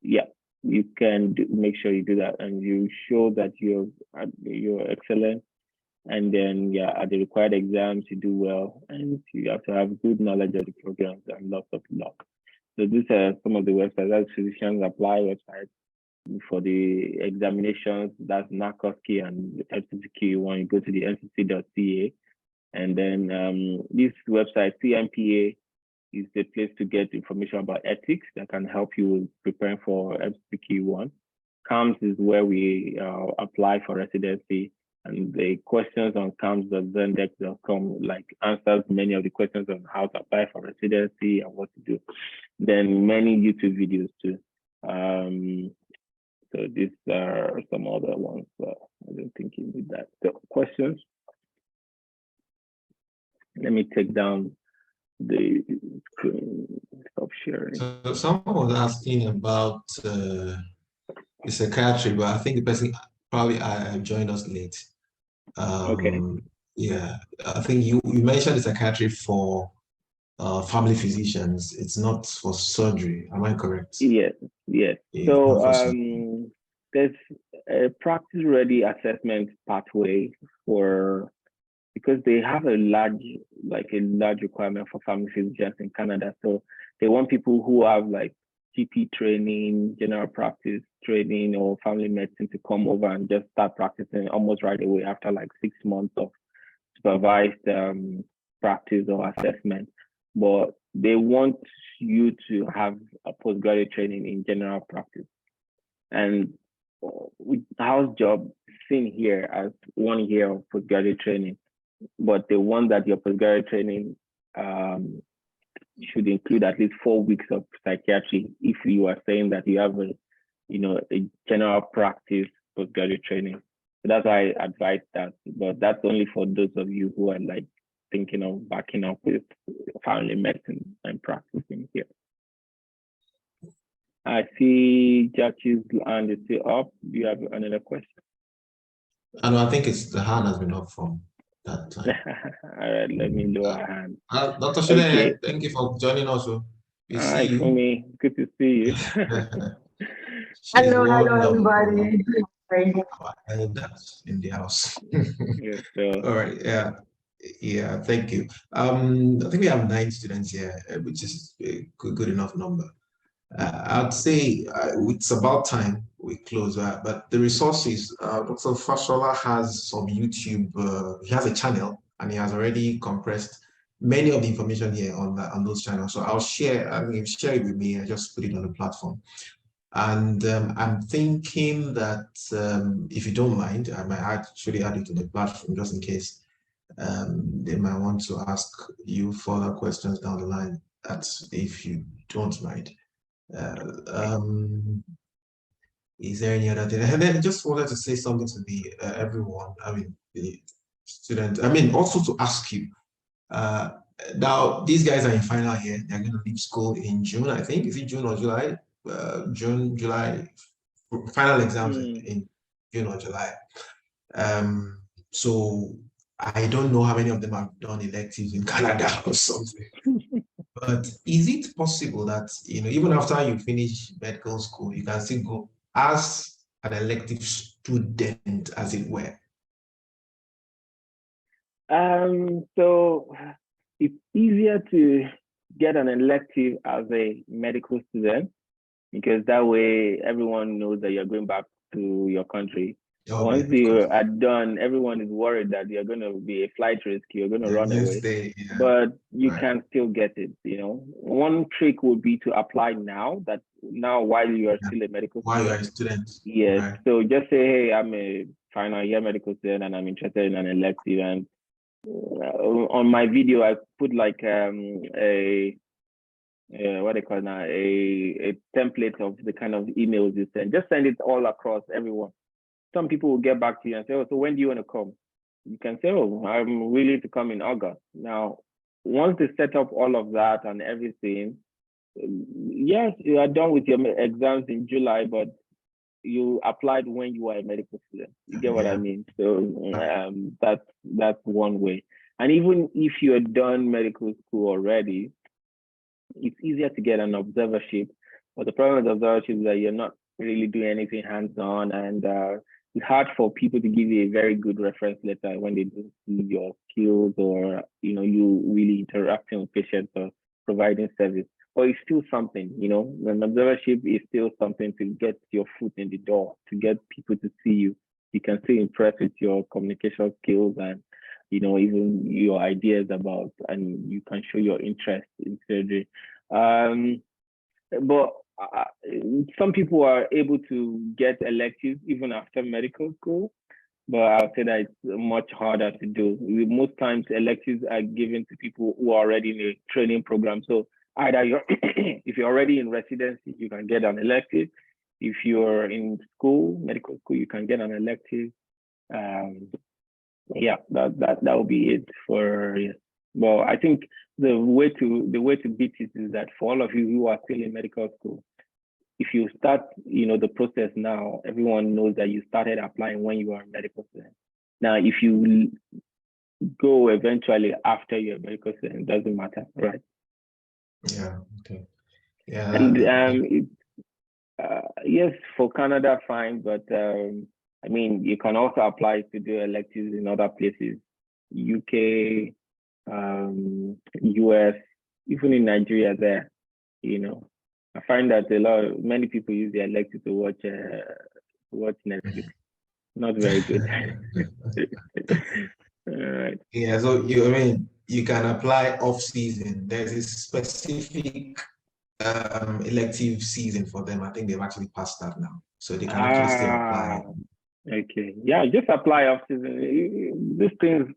yeah, you can make sure you do that and you show that you're excellent. And then yeah, at the required exams you do well, and you have to have good knowledge of the programs and lots of luck. So these are some of the websites. That's Physicians Apply websites. For the examinations, that's NACOSCI and FCCQ. When you go to the ncc.ca, and then this website CMPA, is the place to get information about ethics that can help you with preparing for MCQ1. CAMS is where we apply for residency, and the questions on CAMS.zendex.com like answers many of the questions on how to apply for residency and what to do. Then many YouTube videos too. So these are some other ones. I don't think you need that. So questions? Let me take down the screen. Stop sharing. So someone was asking about the psychiatry, but I think the person probably joined us late. Okay. Yeah, I think you mentioned the psychiatry for family physicians. It's not for surgery. Am I correct? Yes. It's So not for surgery. there's a practice-ready assessment pathway because they have a large requirement for family physicians in Canada. So they want people who have like GP training, general practice training, or family medicine to come over and just start practicing almost right away after like 6 months of supervised practice or assessment. But they want you to have a postgraduate training in general practice. And with house job seen here as 1 year of postgraduate training, but they want that your postgraduate training should include at least 4 weeks of psychiatry if you are saying that you have a general practice postgraduate training. So that's why I advise that, but that's only for those of you who are like thinking of backing up with family medicine and practicing here. I see Jacky's hand is still up. Do you have another question? And I think it's the hand has been up from that time. All right, let me lower her hand. Dr. Shule, Okay. thank you for joining us. We see Hi, you. Fumi. Good to see you. Hello, everybody. Elders in the house. Yes, sir. All right, yeah, thank you. I think we have 9 students here, which is a good enough number. I'd say it's about time we close, but the resources, Dr. Fasola has some YouTube, he has a channel, and he has already compressed many of the information here on those channels. So I'll share, share it with me, I just put it on the platform. And I'm thinking that if you don't mind, I might actually add it to the platform just in case they might want to ask you further questions down the line. That's if you don't mind. Is there any other thing? And then I just wanted to say something to the everyone. I mean, the students. I mean, also to ask you. Now these guys are in final year. They're going to leave school in June. I think is it June or July? June, July. Final exams in June or July. So I don't know how many of them have done electives in Canada or something. But is it possible that, even after you finish medical school, you can still go as an elective student, as it were? So it's easier to get an elective as a medical student because that way everyone knows that you're going back to your country. Oh, once you are done, everyone is worried that you're going to be a flight risk, you're going to run away. But you can still get it, One trick would be to apply now while you are still a medical student. While you're a student. Yes. Right. So just say, hey, I'm a final year medical student and I'm interested in an elective. And on my video, I put like what they call now, a template of the kind of emails you send. Just send it all across everyone. Some people will get back to you and say, oh, so when do you want to come? You can say, oh, I'm willing to come in August. Now, once they set up all of that and everything, yes, you are done with your exams in July, but you applied when you were a medical student. You get what I mean? So that's one way. And even if you're done medical school already, it's easier to get an observership. But the problem with observership is that you're not really doing anything hands-on, and it's hard for people to give you a very good reference letter when they don't see your skills or you really interacting with patients or providing service. But it's still something, an observership is still something to get your foot in the door, to get people to see you. You can still impress with your communication skills and even your ideas about, and you can show your interest in surgery. But some people are able to get electives even after medical school, but I'll say that it's much harder to do. Most times electives are given to people who are already in a training program. So either you're if you're already in residency, you can get an elective. If you're in school, medical school, you can get an elective. Yeah, that will be it for. Well, I think the way to beat it is that for all of you who are still in medical school, if you start, the process now, everyone knows that you started applying when you were a medical student. Now, if you go eventually after your medical student, it doesn't matter, right? Yeah. Okay. Yeah. And yes, for Canada, fine, but I mean, you can also apply to do electives in other places, UK, US, even in Nigeria. There, I find that many people use the elective to watch Netflix. Not very good. All right. Yeah. So you can apply off season. There's a specific elective season for them. I think they've actually passed that now, so they can actually still apply. Okay. Yeah, just apply off season. These things.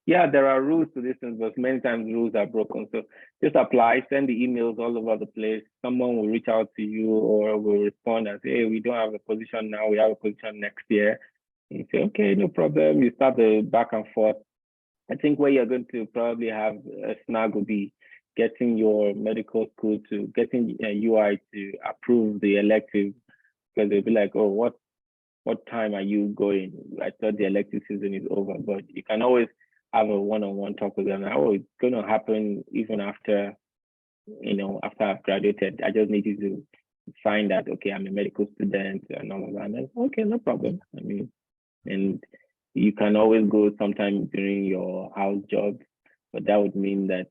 Yeah, there are rules to these things, but many times rules are broken. So just apply, send the emails all over the place. Someone will reach out to you or will respond and say, hey, we don't have a position now, we have a position next year. And you say, okay, no problem. You start the back and forth. I think where you're going to probably have a snag will be getting your medical school to getting UI to approve the elective, because they'll be like, oh, what time are you going? I thought the elective season is over, but you can always have a one-on-one talk with them. Oh, it's going to happen even after, after I've graduated. I just need you to find that, okay, I'm a medical student and all of that. And okay, no problem. I mean, and you can always go sometime during your house job, but that would mean that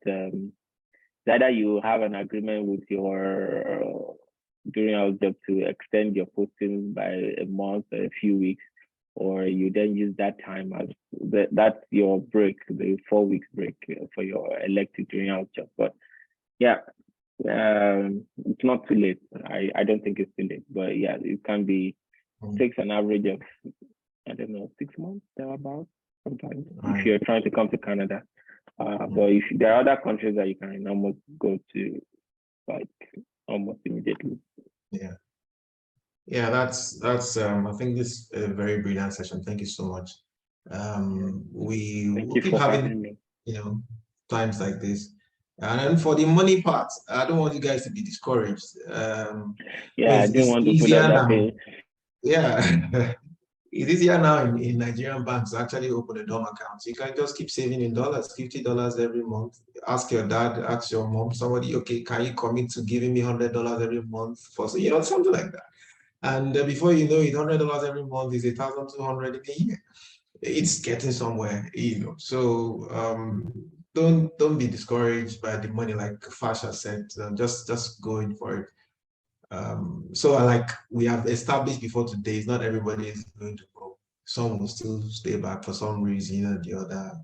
either you have an agreement with your during house job to extend your posting by a month or a few weeks, or you then use that time as that's your break, the 4 weeks break for your elective during house job. But yeah, it's not too late. I don't think it's too late, but yeah, it can be takes an average of, I don't know, 6 months thereabout sometimes if you're trying to come to Canada. But if there are other countries that you can almost go to like almost immediately. Yeah. Yeah, that's I think this is a very brilliant session. Thank you so much. We will keep having times like this. And then for the money part, I don't want you guys to be discouraged. Yeah, I didn't want to put out that page. Yeah. It is easier now in Nigerian banks to actually open a dorm account. You can just keep saving in dollars, $50 every month. Ask your dad, ask your mom, somebody, okay, can you commit to giving me $100 every month for something like that? And before you know it, $100 every month is $1,200 in a year. It's getting somewhere, So don't be discouraged by the money, like Fasha said. Just going for it. So like we have established before today, it's not everybody is going to go. Some will still stay back for some reason or the other,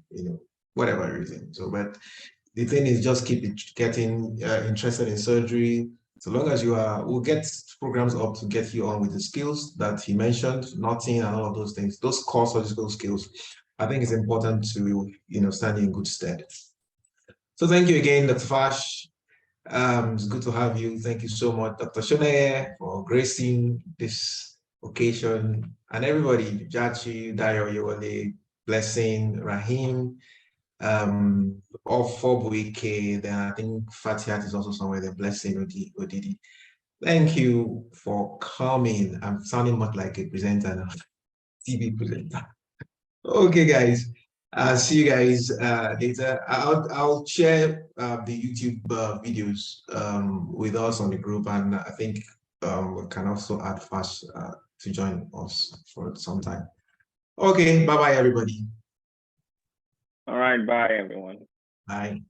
whatever reason. So, but the thing is, just keep getting interested in surgery. So long as we'll get programs up to get you on with the skills that he mentioned, nothing and all of those things, those core surgical skills. I think it's important to, stand in good stead. So thank you again, Dr. Fash. It's good to have you. Thank you so much, Dr. Shoneye, for gracing this occasion, and everybody, Jachi, Dayo Yewale, Blessing, Rahim, all four Buike, then I think Fatihat is also somewhere there, Blessing, Odidi. Thank you for coming. I'm sounding much like a presenter now, TV presenter. Okay, guys. I'll see you guys later. I'll share the YouTube videos with us on the group, and I think we can also add Fash to join us for some time. Okay, bye-bye, everybody. All right, bye, everyone. Bye.